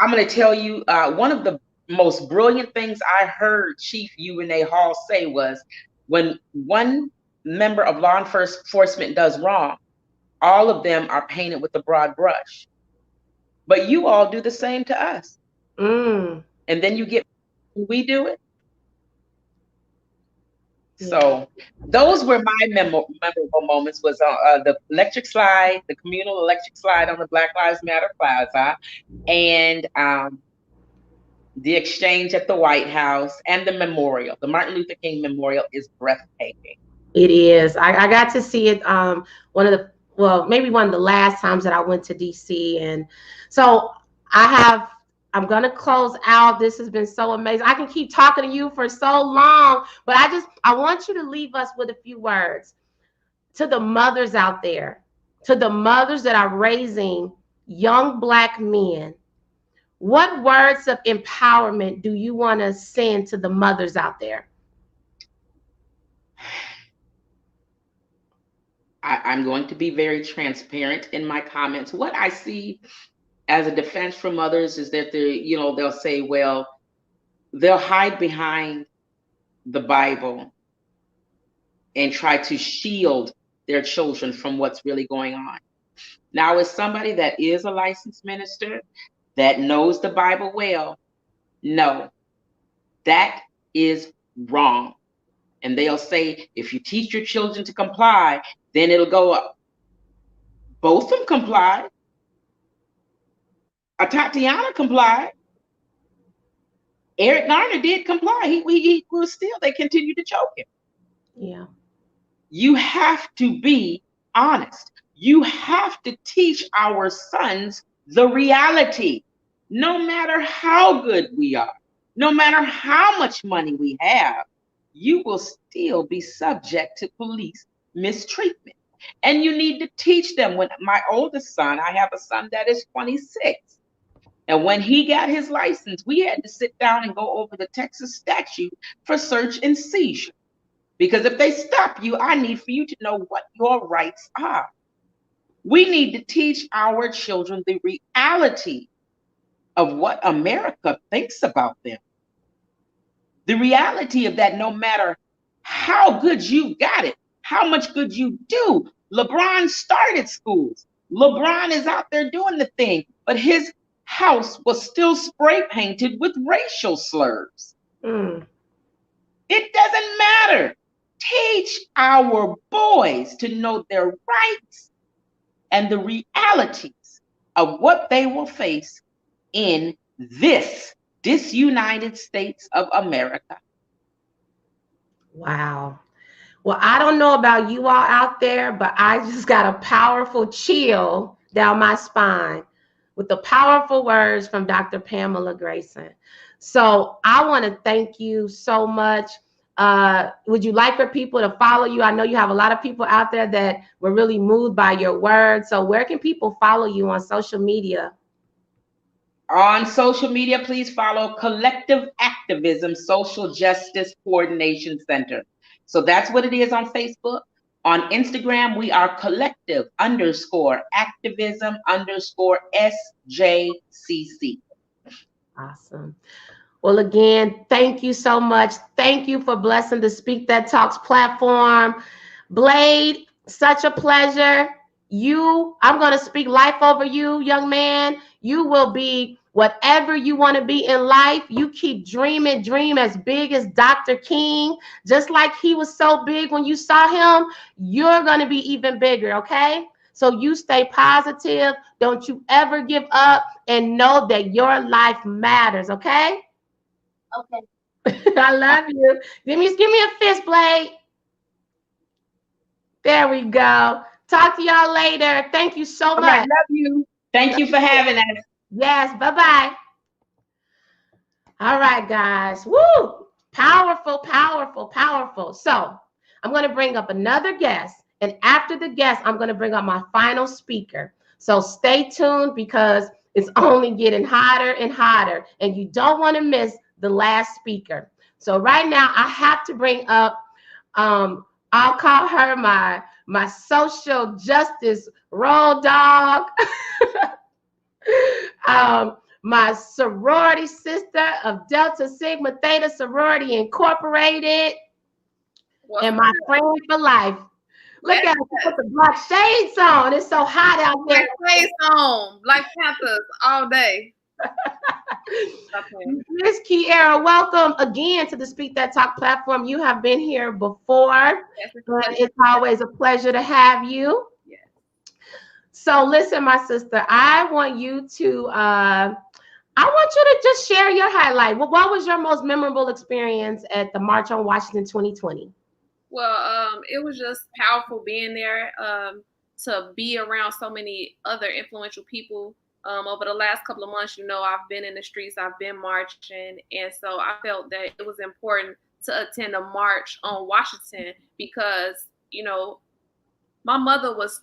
I'm going to tell you, one of the most brilliant things I heard Chief UNA Hall say was, when one member of law enforcement does wrong, all of them are painted with a broad brush. But you all do the same to us. And then you get, we do it. Yeah. So those were my memorable moments, was the electric slide, the communal electric slide on the Black Lives Matter Plaza, and the exchange at the White House, and the memorial. The Martin Luther King Memorial is breathtaking. It is. I got to see it maybe one of the last times that I went to DC. And so I'm going to close out. This has been so amazing. I can keep talking to you for so long, but I want you to leave us with a few words to the mothers out there, to the mothers that are raising young Black men. What words of empowerment do you want to send to the mothers out there? I'm going to be very transparent in my comments. What I see as a defense from others is that they'll say, well, they'll hide behind the Bible and try to shield their children from what's really going on. Now, as somebody that is a licensed minister that knows the Bible well, no, that is wrong. And they'll say, if you teach your children to comply, then it'll go up. Both of them complied. Tatiana complied. Eric Garner did comply. He was still, they continued to choke him. Yeah. You have to be honest. You have to teach our sons the reality. No matter how good we are, no matter how much money we have, you will still be subject to police mistreatment. And you need to teach them. When my oldest son, I have a son that is 26. And when he got his license, we had to sit down and go over the Texas statute for search and seizure. Because if they stop you, I need for you to know what your rights are. We need to teach our children the reality of what America thinks about them. The reality of that, no matter how good you got it, how much good you do. LeBron started schools. LeBron is out there doing the thing, but his house was still spray painted with racial slurs. Mm. It doesn't matter. Teach our boys to know their rights and the realities of what they will face in this disunited states of America. Wow. Well, I don't know about you all out there, but I just got a powerful chill down my spine with the powerful words from Dr. Pamela Grayson. So I want to thank you so much. Would you like for people to follow you? I know you have a lot of people out there that were really moved by your words. So where can people follow you on social media? On social media, please follow Collective Activism Social Justice Coordination Center. So that's what it is on Facebook. On Instagram, we are collective_activism_SJCC. Awesome. Well, again, thank you so much. Thank you for blessing the Speak That Talks platform. Blade, such a pleasure. I'm going to speak life over you, young man. You will be whatever you want to be in life. You keep dreaming, dream as big as Dr. King. Just like he was so big when you saw him, you're going to be even bigger, okay? So you stay positive. Don't you ever give up, and know that your life matters, okay? Okay. I love you. Give me a fist, Blade. There we go. Talk to y'all later. Thank you so much. All right, love you. Thank you for having us. Yes, bye-bye. All right, guys. Woo! Powerful, powerful, powerful. So I'm going to bring up another guest. And after the guest, I'm going to bring up my final speaker. So stay tuned, because it's only getting hotter and hotter. And you don't want to miss the last speaker. So right now, I have to bring up, I'll call her my social justice road dog. My sorority sister of Delta Sigma Theta Sorority Incorporated, and my friend for life. Look at her with the black shades on. It's so hot out there. Black shades on, Black Panthers all day. Miss Kiara, welcome again to the Speak That Talk platform. You have been here before, and it's always a pleasure to have you. Yes. So listen, my sister, I want you to just share your highlight. What was your most memorable experience at the March on Washington 2020? Well, it was just powerful being there, to be around so many other influential people over the last couple of months, I've been in the streets, I've been marching, and so I felt that it was important to attend a march on Washington because, my mother was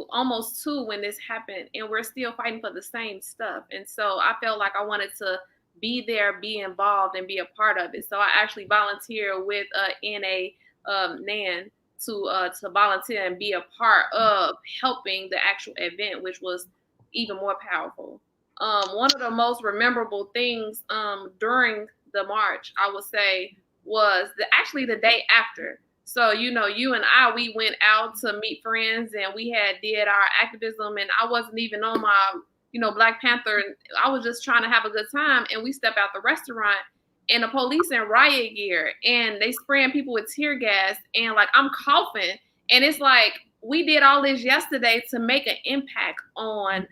almost two when this happened, and we're still fighting for the same stuff. And so I felt like I wanted to be there, be involved, and be a part of it. So I actually volunteered with NA NAN to volunteer and be a part of helping the actual event, which was even more powerful. One of the most memorable things during the march, I would say, was actually the day after. So, you and I, we went out to meet friends and we did our activism, and I wasn't even on my, Black Panther. And I was just trying to have a good time. And we stepped out the restaurant and the police in riot gear and they spraying people with tear gas and like I'm coughing. And it's like, we did all this yesterday to make an impact on,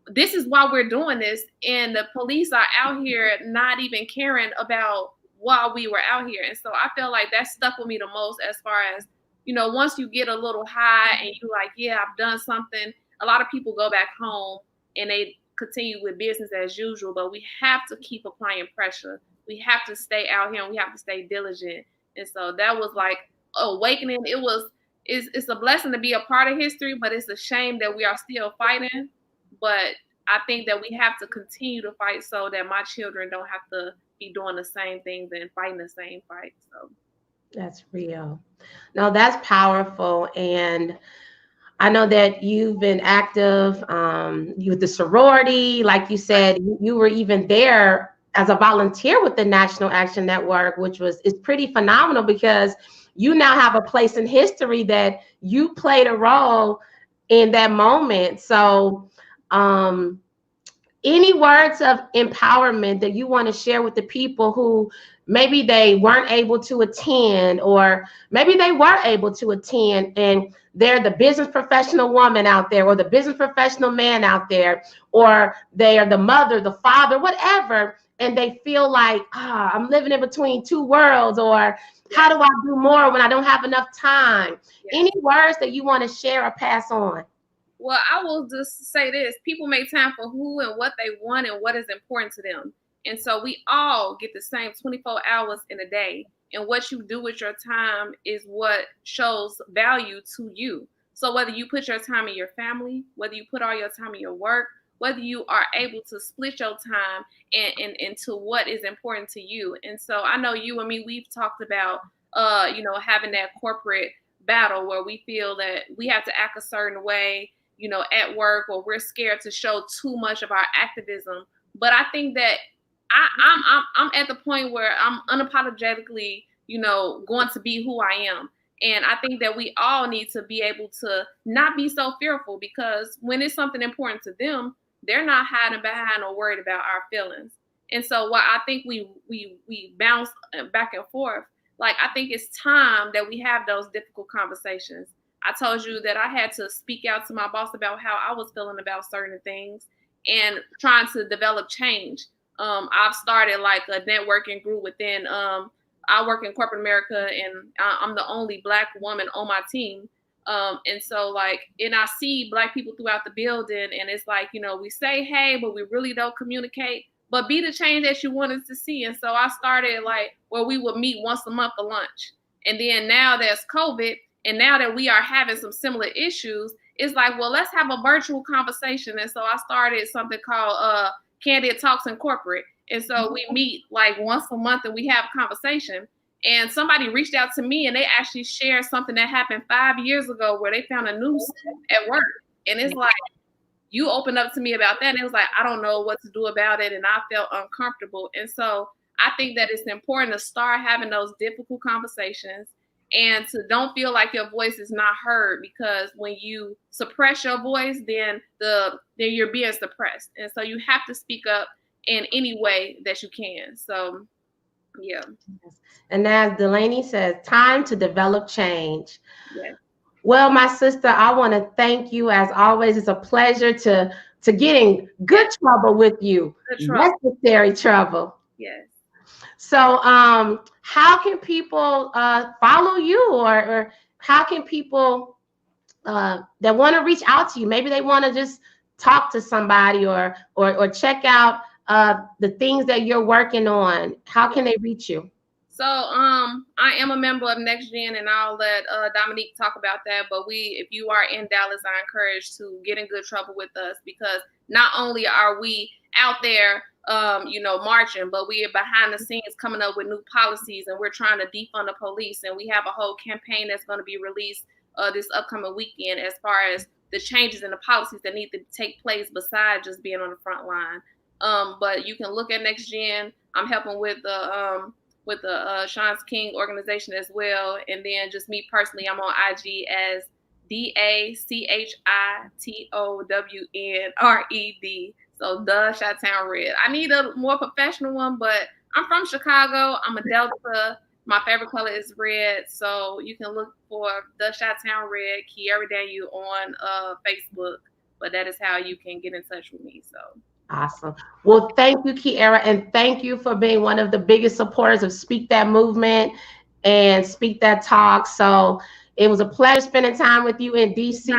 this is why we're doing this. And the police are out here not even caring about while we were out here. And so I feel like that stuck with me the most as far as, once you get a little high and you like, yeah, I've done something, a lot of people go back home and they continue with business as usual, but we have to keep applying pressure. We have to stay out here and we have to stay diligent. And so that was like awakening. It's a blessing to be a part of history, but it's a shame that we are still fighting. But I think that we have to continue to fight so that my children don't have to be doing the same things and fighting the same fight. So that's real. No, that's powerful. And I know that you've been active with the sorority. Like you said, you were even there as a volunteer with the National Action Network, which is pretty phenomenal because you now have a place in history that you played a role in that moment. So any words of empowerment that you want to share with the people who maybe they weren't able to attend, or maybe they were able to attend and they're the business professional woman out there or the business professional man out there, or they are the mother, the father, whatever, and they feel like, I'm living in between two worlds, or how do I do more when I don't have enough time? Yeah. Any words that you want to share or pass on? Well, I will just say this. People make time for who and what they want and what is important to them. And so we all get the same 24 hours in a day. And what you do with your time is what shows value to you. So whether you put your time in your family, whether you put all your time in your work, whether you are able to split your time into what is important to you. And so I know you and me, we've talked about, having that corporate battle where we feel that we have to act a certain way, at work, or we're scared to show too much of our activism. But I think that I'm at the point where I'm unapologetically, going to be who I am. And I think that we all need to be able to not be so fearful, because when it's something important to them, they're not hiding behind or worried about our feelings. And so while I think we bounce back and forth, like I think it's time that we have those difficult conversations. I told you that I had to speak out to my boss about how I was feeling about certain things and trying to develop change. I've started like a networking group within, I work in corporate America, and I'm the only Black woman on my team. And so like, and I see Black people throughout the building, and it's like, we say, hey, but we really don't communicate, but be the change that you wanted to see. And so I started like where we would meet once a month for lunch. And then now there's COVID. And now that we are having some similar issues, it's like, well, let's have a virtual conversation. And so I started something called Candid Talks in Corporate. And so we meet like once a month and we have a conversation. And somebody reached out to me and they actually shared something that happened 5 years ago where they found a noose at work. And it's like, you opened up to me about that. And it was like, I don't know what to do about it. And I felt uncomfortable. And so I think that it's important to start having those difficult conversations, and to don't feel like your voice is not heard, because when you suppress your voice, then you're being suppressed. And so you have to speak up in any way that you can. So, yeah. And as Delaney says, time to develop change. Yes. Well, my sister, I want to thank you as always. It's a pleasure to get in good trouble with you. Necessary trouble. Yes. So how can people follow you, or how can people that want to reach out to you? Maybe they want to just talk to somebody or check out the things that you're working on, how can they reach you? So I am a member of Next Gen, and I'll let Dominique talk about that. But if you are in Dallas, I encourage to get in good trouble with us, because not only are we out there, marching, but we are behind the scenes coming up with new policies, and we're trying to defund the police. And we have a whole campaign that's going to be released this upcoming weekend as far as the changes in the policies that need to take place besides just being on the front line. But you can look at Next Gen. I'm helping with the Sean's King organization as well. And then just me personally, I'm on IG as DACHITOWNRED. So the Chi-Town Red. I need a more professional one, but I'm from Chicago. I'm a Delta. My favorite color is red. So you can look for the Chi-Town Red, Kiara Daniel on Facebook. But that is how you can get in touch with me. So awesome. Well, thank you, Kiara, and thank you for being one of the biggest supporters of Speak That movement and Speak That Talk. So it was a pleasure spending time with you in DC.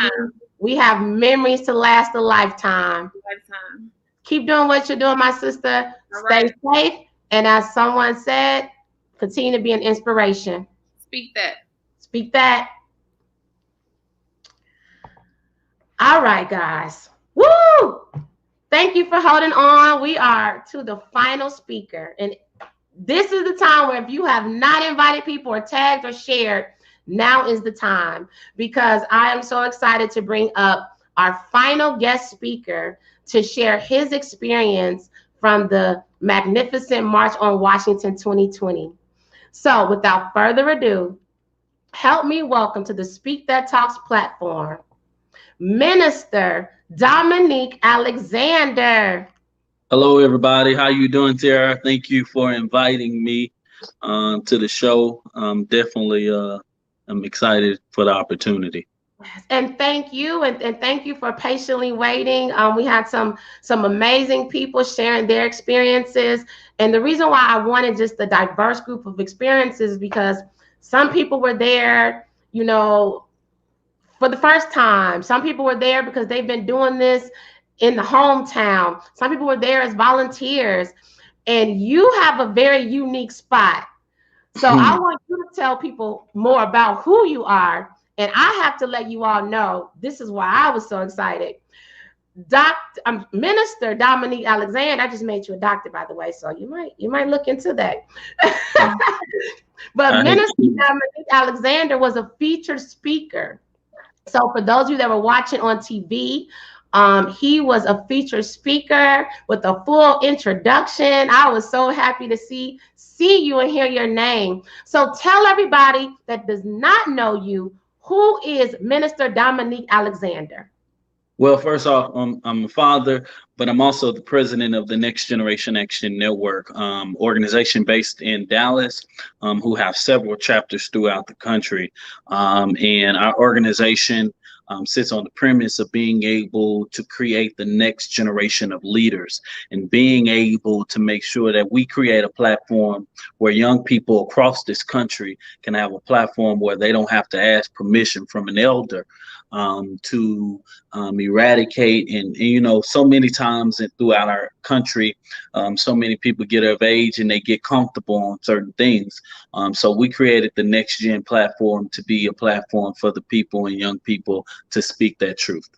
We have memories to last a lifetime. Keep doing what you're doing, my sister. Stay safe. And as someone said, continue to be an inspiration. Speak that. Speak that. All right, guys. Woo! Thank you for holding on. We are to the final speaker. And this is the time where if you have not invited people or tagged or shared, now is the time, because I am so excited to bring up our final guest speaker to share his experience from the magnificent March on Washington 2020. So without further ado, help me welcome to the Speak That Talks platform, Minister Dominique Alexander. Hello, everybody. How you doing, Tiara? Thank you for inviting me to the show. Definitely, I'm excited for the opportunity. And thank you, and thank you for patiently waiting. We had some amazing people sharing their experiences, and the reason why I wanted just a diverse group of experiences is because some people were there, for the first time. Some people were there because they've been doing this in the hometown. Some people were there as volunteers, and you have a very unique spot. So I want you to tell people more about who you are. And I have to let you all know, this is why I was so excited. Minister Dominique Alexander, I just made you a doctor, by the way, so you might look into that. But Minister Dominique Alexander was a featured speaker. So for those of you that were watching on TV, he was a featured speaker with a full introduction. I was so happy to see you and hear your name. So tell everybody that does not know you, who is Minister Dominique Alexander? Well, first off, I'm a father, but I'm also the president of the Next Generation Action Network, organization based in Dallas, who have several chapters throughout the country. And our organization sits on the premise of being able to create the next generation of leaders and being able to make sure that we create a platform where young people across this country can have a platform where they don't have to ask permission from an elder to eradicate. And so many times throughout our country, so many people get of age and they get comfortable on certain things. So we created the Next Gen platform to be a platform for the people and young people to speak that truth.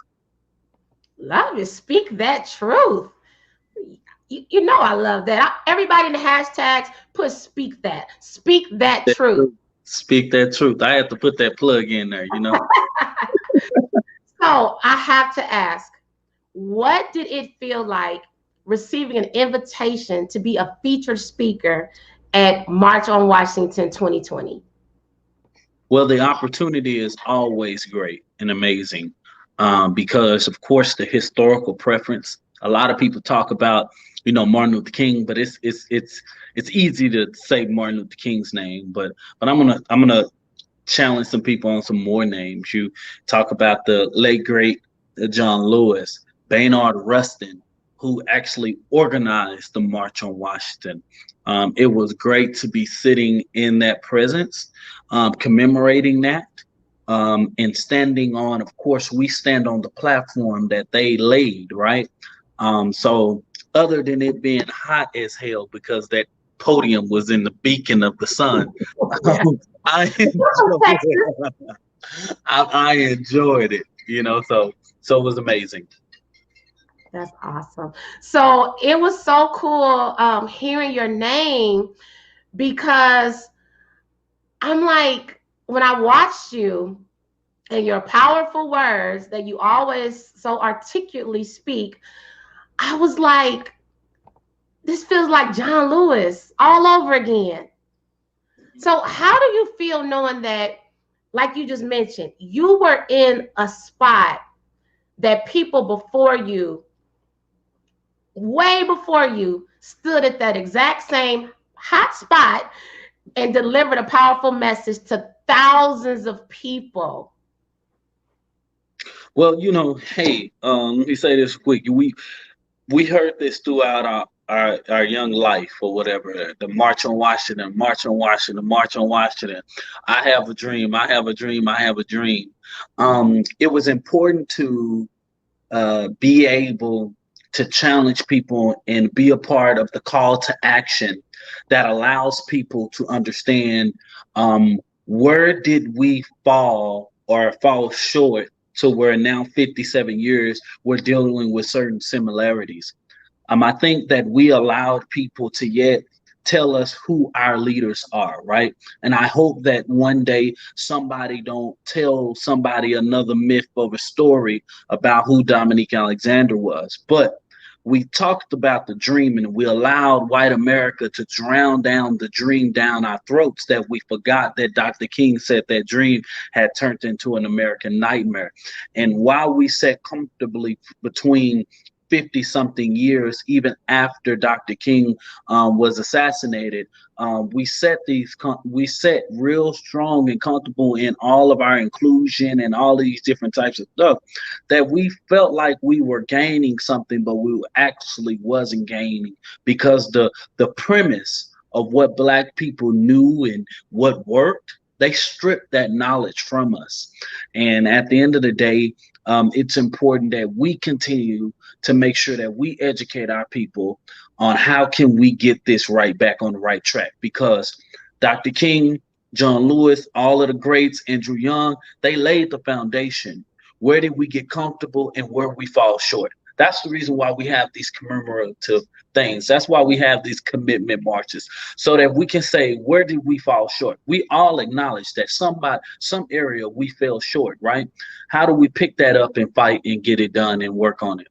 Love it. Speak that truth. I love that. Everybody in the hashtags put speak that truth. Speak that truth. I have to put that plug in there, So I have to ask, what did it feel like receiving an invitation to be a featured speaker at March on Washington 2020? Well, the opportunity is always great and amazing because, of course, the historical preference. A lot of people talk about, Martin Luther King, but it's easy to say Martin Luther King's name. But I'm gonna challenge some people on some more names. You talk about the late great John Lewis, Baynard Rustin, who actually organized the March on Washington. It was great to be sitting in that presence, commemorating that. and standing on, of course, we stand on the platform that they laid, right? So other than it being hot as hell because that podium was in the beacon of the sun, Yeah. I enjoyed, I enjoyed it, so it was amazing. That's awesome. So it was so cool hearing your name, because I'm like, when I watched you and your powerful words that you always so articulately speak, I was like, this feels like John Lewis all over again. So how do you feel knowing that, like you just mentioned, you were in a spot that people before you, way before you, stood at that exact same hot spot and delivered a powerful message to thousands of people? Well, hey, let me say this quick. We heard this throughout our young life or whatever. The March on Washington, March on Washington, March on Washington. I have a dream. I have a dream. I have a dream. It was important to be able to challenge people and be a part of the call to action that allows people to understand where did we fall or fall short to where now 57 years we're dealing with certain similarities. I think that we allowed people to yet tell us who our leaders are, right? And I hope that one day somebody don't tell somebody another myth or a story about who Dominique Alexander was. But we talked about the dream and we allowed white America to drown down the dream down our throats, that we forgot that Dr. King said that dream had turned into an American nightmare. And while we sat comfortably between 50 something years, even after Dr. King was assassinated, we set real strong and comfortable in all of our inclusion and all of these different types of stuff, that we felt like we were gaining something, but we actually wasn't gaining, because the premise of what Black people knew and what worked, they stripped that knowledge from us. And at the end of the day, it's important that we continue to make sure that we educate our people on how can we get this right back on the right track. Because Dr. King, John Lewis, all of the greats, Andrew Young, they laid the foundation. Where did we get comfortable and where we fall short? That's the reason why we have these commemorative things. That's why we have these commitment marches, so that we can say, where did we fall short? We all acknowledge that some area we fell short, right? How do we pick that up and fight and get it done and work on it?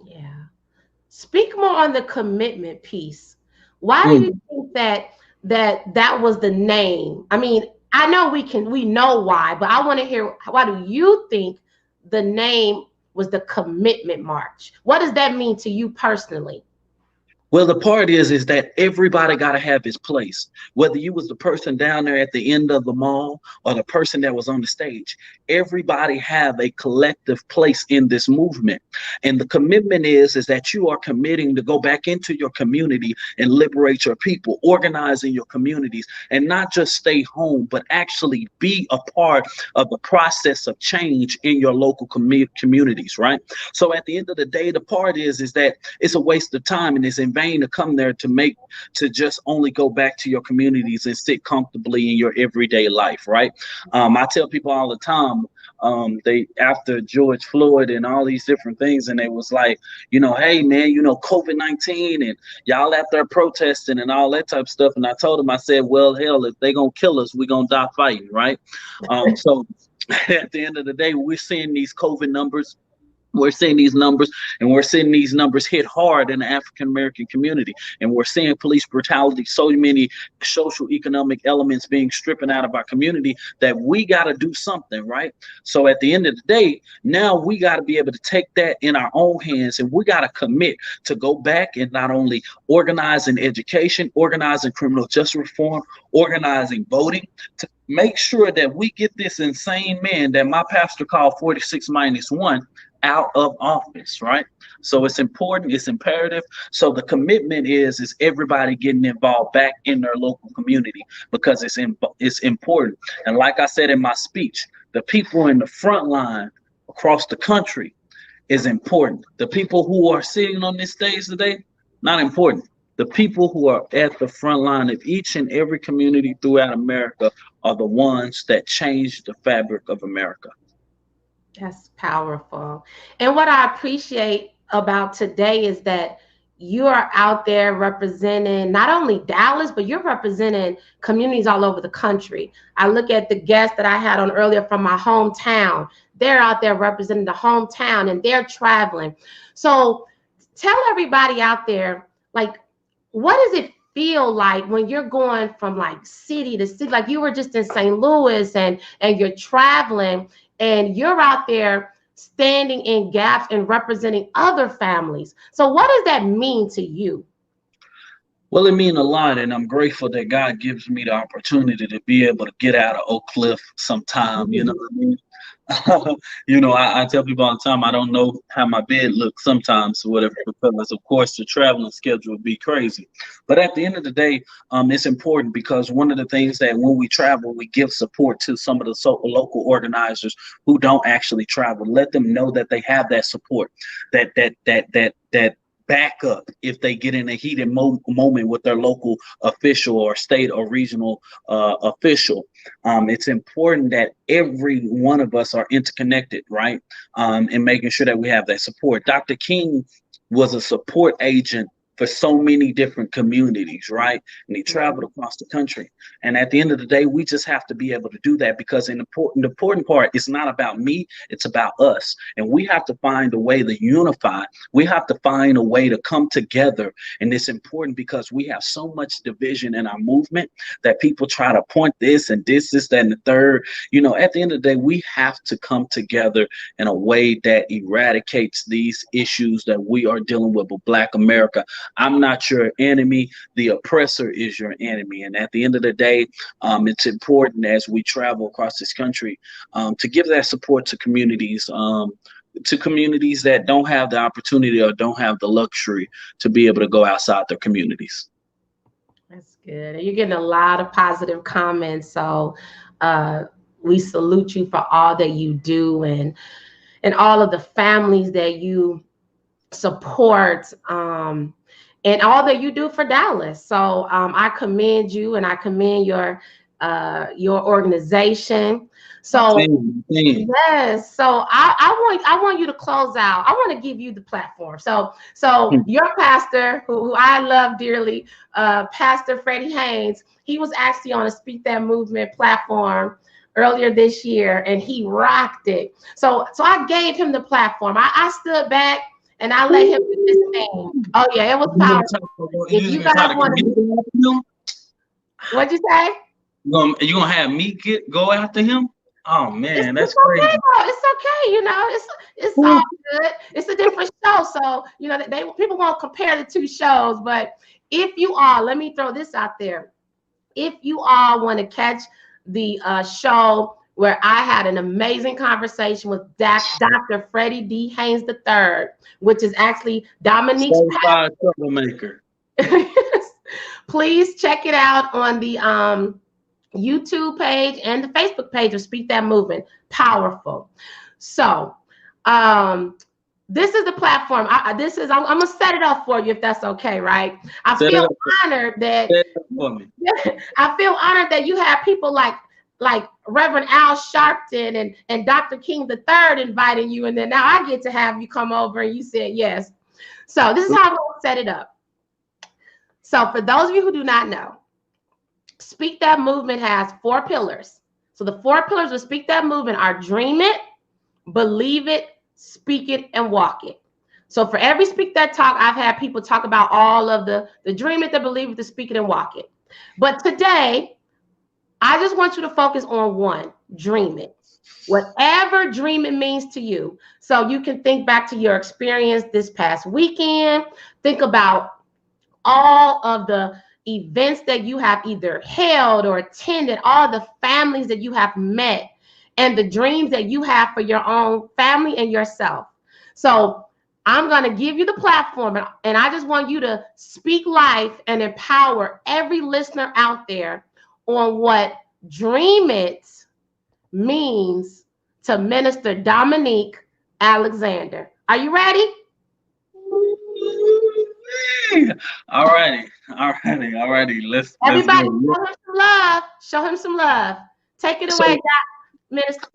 Yeah. Speak more on the commitment piece. Why do you think that was the name? I mean, I know we know why, but I want to hear, why do you think the name was the Commitment March? What does that mean to you personally? Well, the part is that everybody got to have his place. Whether you was the person down there at the end of the mall or the person that was on the stage, everybody have a collective place in this movement. And the commitment is that you are committing to go back into your community and liberate your people, organize in your communities, and not just stay home, but actually be a part of the process of change in your local communities, right? So at the end of the day, the part is that it's a waste of time and it's in vain to come there to just only go back to your communities and sit comfortably in your everyday life, right? I tell people all the time, they, after George Floyd and all these different things, and they was like, hey man, COVID-19 and y'all out there protesting and all that type of stuff. And I told them, I said, well, hell, if they gonna kill us, we gonna die fighting, right? So at the end of the day, we're seeing these COVID numbers. We're seeing these numbers, and we're seeing these numbers hit hard in the African American community. And we're seeing police brutality, so many social economic elements being stripped out of our community, that we got to do something, right? So at the end of the day, now we got to be able to take that in our own hands, and we got to commit to go back and not only organizing education, organizing criminal justice reform, organizing voting, to make sure that we get this insane man that my pastor called 46 minus 1 out of office, right? So it's important, it's imperative. So the commitment is everybody getting involved back in their local community because it's important. And like I said in my speech, the people in the front line across the country is important. The people who are sitting on this stage today, not important. The people who are at the front line of each and every community throughout America are the ones that change the fabric of America. That's powerful. And what I appreciate about today is that you are out there representing not only Dallas, but you're representing communities all over the country. I look at the guests that I had on earlier from my hometown. They're out there representing the hometown and they're traveling. So tell everybody out there, like, what does it feel like when you're going from like city to city? Like you were just in St. Louis and you're traveling and you're out there standing in gaps and representing other families. So what does that mean to you? Well, it means a lot, and I'm grateful that God gives me the opportunity to be able to get out of Oak Cliff sometime. You know what I mean? You know, I tell people all the time, I don't know how my bed looks sometimes or whatever, because of course the traveling schedule would be crazy. But at the end of the day, it's important because one of the things that when we travel, we give support to some of the local organizers who don't actually travel. Let them know that they have that support, that backup if they get in a heated moment with their local official or state or regional official. It's important that every one of us are interconnected, right? And making sure that we have that support. Dr. King was a support agent for so many different communities, right? And he traveled across the country. And at the end of the day, we just have to be able to do that because the important part is not about me, it's about us. And we have to find a way to unify. We have to find a way to come together. And it's important because we have so much division in our movement that people try to point this, that, and the third. You know, at the end of the day, we have to come together in a way that eradicates these issues that we are dealing with Black America. I'm not your enemy. The oppressor is your enemy. And at the end of the day, it's important as we travel across this country to give that support to communities that don't have the opportunity or don't have the luxury to be able to go outside their communities. That's good. You're getting a lot of positive comments. So we salute you for all that you do and all of the families that you support. And all that you do for Dallas. So I commend you and I commend your organization. So yes, so I want you to close out. I want to give you the platform. So your pastor, who I love dearly, Pastor Freddie Haynes, he was actually on a Speak That Movement platform earlier this year and he rocked it. So I gave him the platform. I stood back and I let him do his thing. Oh yeah, it was powerful. If you guys want to, what'd you say? You gonna have me go after him? Oh man, that's crazy. Okay, it's okay, you know, it's all good. It's a different show, so you know people won't compare the two shows. But if you all, let me throw this out there. If you all want to catch the show where I had an amazing conversation with Dr. Freddie D. Haynes III, which is actually Dominique's troublemaker. Please check it out on the YouTube page and the Facebook page of Speak That Movement. Powerful. So this is the platform. I'm gonna set it up for you if that's okay, right? I feel honored that you have people like Reverend Al Sharpton and Dr. King III inviting you, and then now I get to have you come over and you said yes. So this is how I'm gonna set it up. So for those of you who do not know, Speak That Movement has 4 pillars. So the 4 pillars of Speak That Movement are dream it, believe it, speak it, and walk it. So for every Speak That talk, I've had people talk about all of the dream it, the believe it, the speak it, and walk it. But today, I just want you to focus on one, dream it. Whatever dream it means to you. So you can think back to your experience this past weekend. Think about all of the events that you have either held or attended, all the families that you have met, and the dreams that you have for your own family and yourself. So I'm going to give you the platform, and I just want you to speak life and empower every listener out there on what Dream It means to Minister Dominique Alexander. Are you ready? All righty. Let's Everybody, do it. show him some love. Show him some love. Take it away, So, Minister.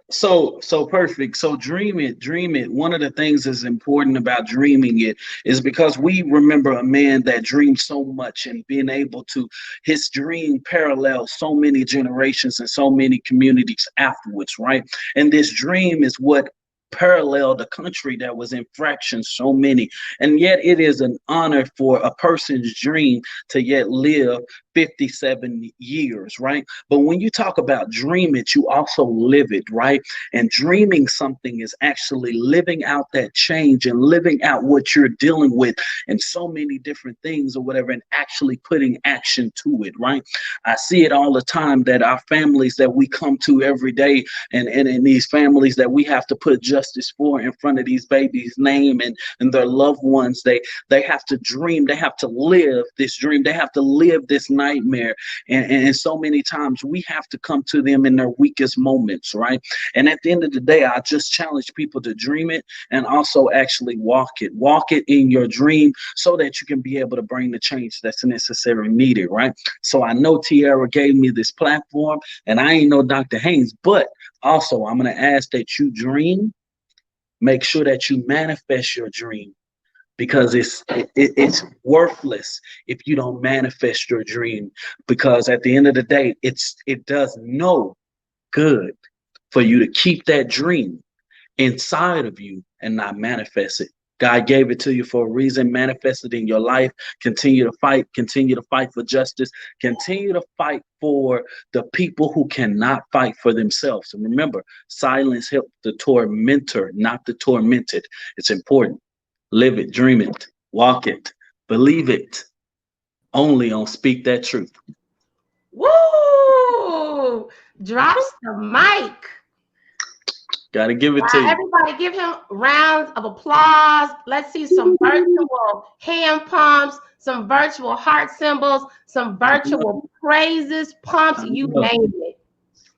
so perfect. So dream it, dream it. One of the things that's important about dreaming it is because we remember a man that dreamed so much and being able to his dream parallels so many generations and so many communities afterwards, right? And this dream is what paralleled a country that was in fractions so many, and yet it is an honor for a person's dream to yet live 57 years, right? But when you talk about dream it, you also live it, right? And dreaming something is actually living out that change and living out what you're dealing with and so many different things or whatever, and actually putting action to it, right? I see it all the time that our families that we come to every day, and in these families that we have to put justice for in front of these babies' name and their loved ones, they have to dream, they have to live this dream, they have to live this nightmare. And so many times we have to come to them in their weakest moments, right? And at the end of the day, I just challenge people to dream it and also actually walk it in your dream so that you can be able to bring the change that's necessary and needed, right? So I know Tiara gave me this platform, and I ain't no Dr. Haynes, but also I'm going to ask that you dream, make sure that you manifest your dream, because it's worthless if you don't manifest your dream, because at the end of the day, it does no good for you to keep that dream inside of you and not manifest it. God gave it to you for a reason. Manifest it in your life. Continue to fight for justice, continue to fight for the people who cannot fight for themselves. And remember, silence helps the tormentor, not the tormented. It's important. Live it, dream it, walk it, believe it. Only on Speak That Truth. Woo! Drops the mic. Gotta give it to you. Everybody give him rounds of applause. Let's see some virtual hand pumps, some virtual heart symbols, some virtual praises, pumps, you name it.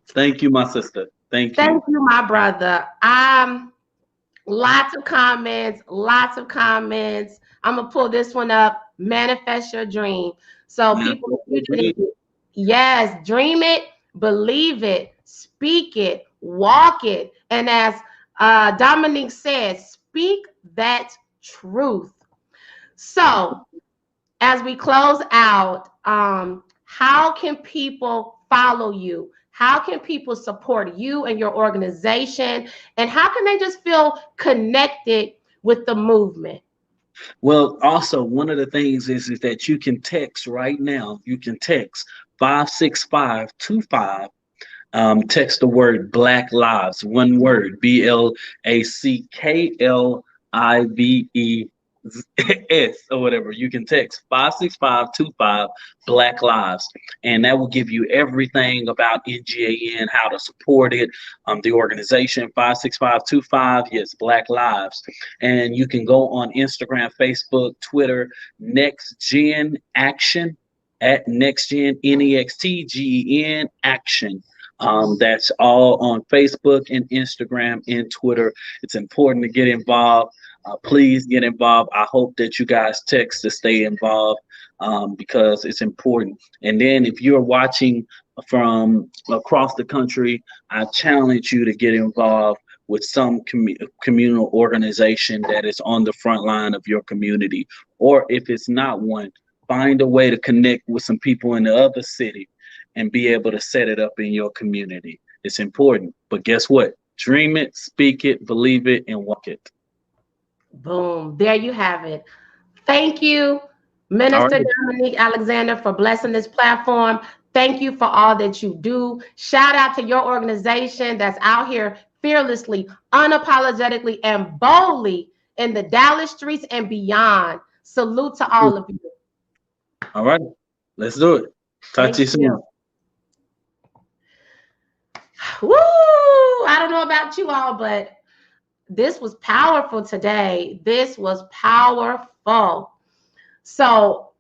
Thank you, my sister. Thank you. Thank you, my brother. Lots of comments. I'm gonna pull this one up. Manifest your dream. So people, yes, dream it, believe it, speak it, walk it, and as Dominique said, speak that truth. So as we close out, how can people follow you? How can people support you and your organization? And how can they just feel connected with the movement? Well, also, one of the things is that you can text right now. You can text 56525. Text the word Black Lives, one word, BLACKLIVES or whatever. You can text 56525 Black Lives, and that will give you everything about NGAN, how to support it, the organization. 56525, yes, Black Lives. And you can go on Instagram, Facebook, Twitter, Next Gen Action, at Next Gen, NEXTGEN Action. That's all on Facebook and Instagram and Twitter. It's important to get involved. Please get involved. I hope that you guys text to stay involved, because it's important. And then if you're watching from across the country, I challenge you to get involved with some communal organization that is on the front line of your community. Or if it's not one, find a way to connect with some people in the other city and be able to set it up in your community. It's important. But guess what? Dream it, speak it, believe it, and walk it. Boom. There you have it. Thank you, Minister Dominique Alexander, for blessing this platform. Thank you for all that you do. Shout out to your organization that's out here fearlessly, unapologetically, and boldly in the Dallas streets and beyond. Salute to all of you. All right. Let's do it. Talk to you soon. Woo! I don't know about you all, but this was powerful today. This was powerful. So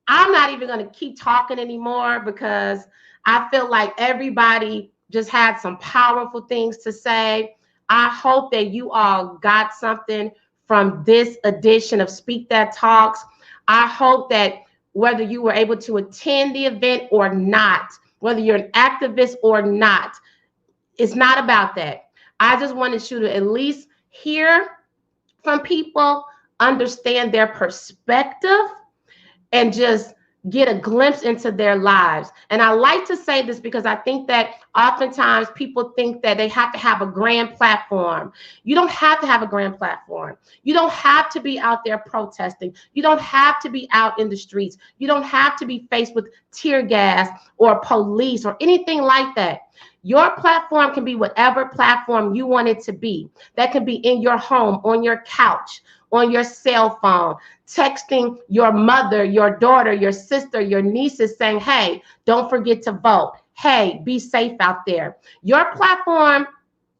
I'm not even going to keep talking anymore because I feel like everybody just had some powerful things to say. I hope that you all got something from this edition of Speak That Talks. I hope that whether you were able to attend the event or not, whether you're an activist or not, it's not about that. I just wanted you to at least hear from people, understand their perspective, and just get a glimpse into their lives. And I like to say this because I think that oftentimes people think that they have to have a grand platform. You don't have to have a grand platform. You don't have to be out there protesting. You don't have to be out in the streets. You don't have to be faced with tear gas or police or anything like that. Your platform can be whatever platform you want it to be. That can be in your home, on your couch, on your cell phone, texting your mother, your daughter, your sister, your nieces saying, hey, don't forget to vote. Hey, be safe out there. Your platform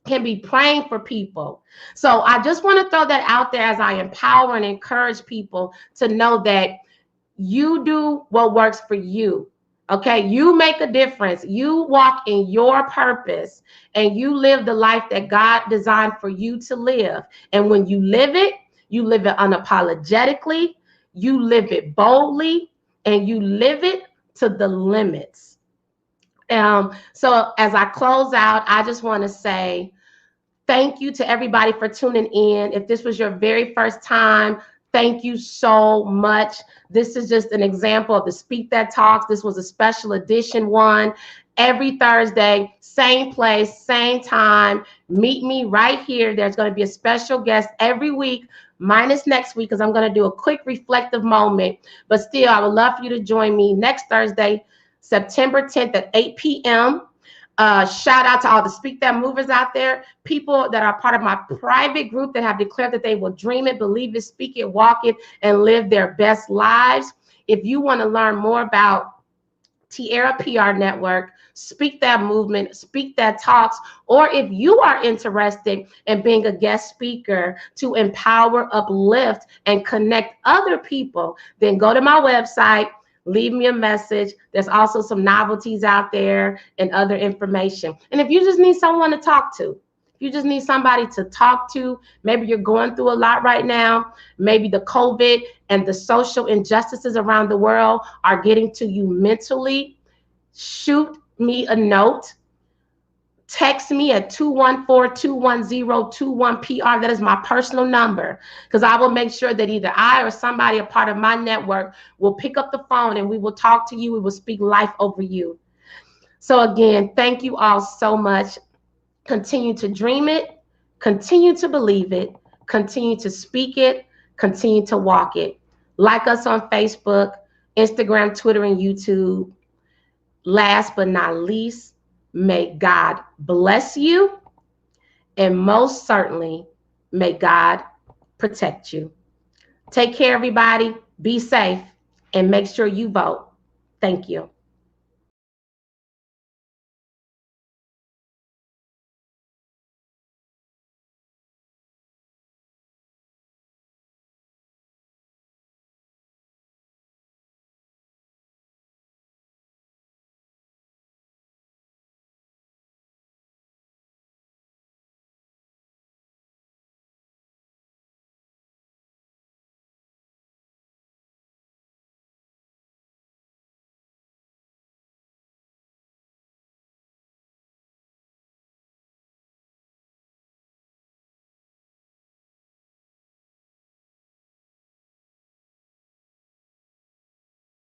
can be praying for people. So I just want to throw that out there as I empower and encourage people to know that you do what works for you. Okay, you make a difference. You walk in your purpose and you live the life that God designed for you to live. And when you live it unapologetically, you live it boldly, and you live it to the limits. So as I close out, I just want to say thank you to everybody for tuning in. If this was your very first time, thank you so much. This is just an example of the Speak That Talks. This was a special edition one. Every Thursday, same place, same time. Meet me right here. There's going to be a special guest every week, minus next week, because I'm going to do a quick reflective moment. But still, I would love for you to join me next Thursday, September 10th at 8 p.m. Shout out to all the Speak That movers out there, people that are part of my private group that have declared that they will dream it, believe it, speak it, walk it, and live their best lives. If you want to learn more about Tiara PR Network, Speak That Movement, Speak That Talks, or if you are interested in being a guest speaker to empower, uplift, and connect other people, then go to my website, leave me a message. There's also some novelties out there and other information. And if you just need someone to talk to, if you just need somebody to talk to, maybe you're going through a lot right now, maybe the COVID and the social injustices around the world are getting to you mentally, shoot me a note. Text me at 214-210-21PR. That is my personal number, because I will make sure that either I or somebody, a part of my network, will pick up the phone and we will talk to you. We will speak life over you. So again, thank you all so much. Continue to dream it, continue to believe it, continue to speak it, continue to walk it. Like us on Facebook, Instagram, Twitter, and YouTube. Last but not least, may God bless you, and most certainly, may God protect you. Take care, everybody. Be safe, and make sure you vote. Thank you.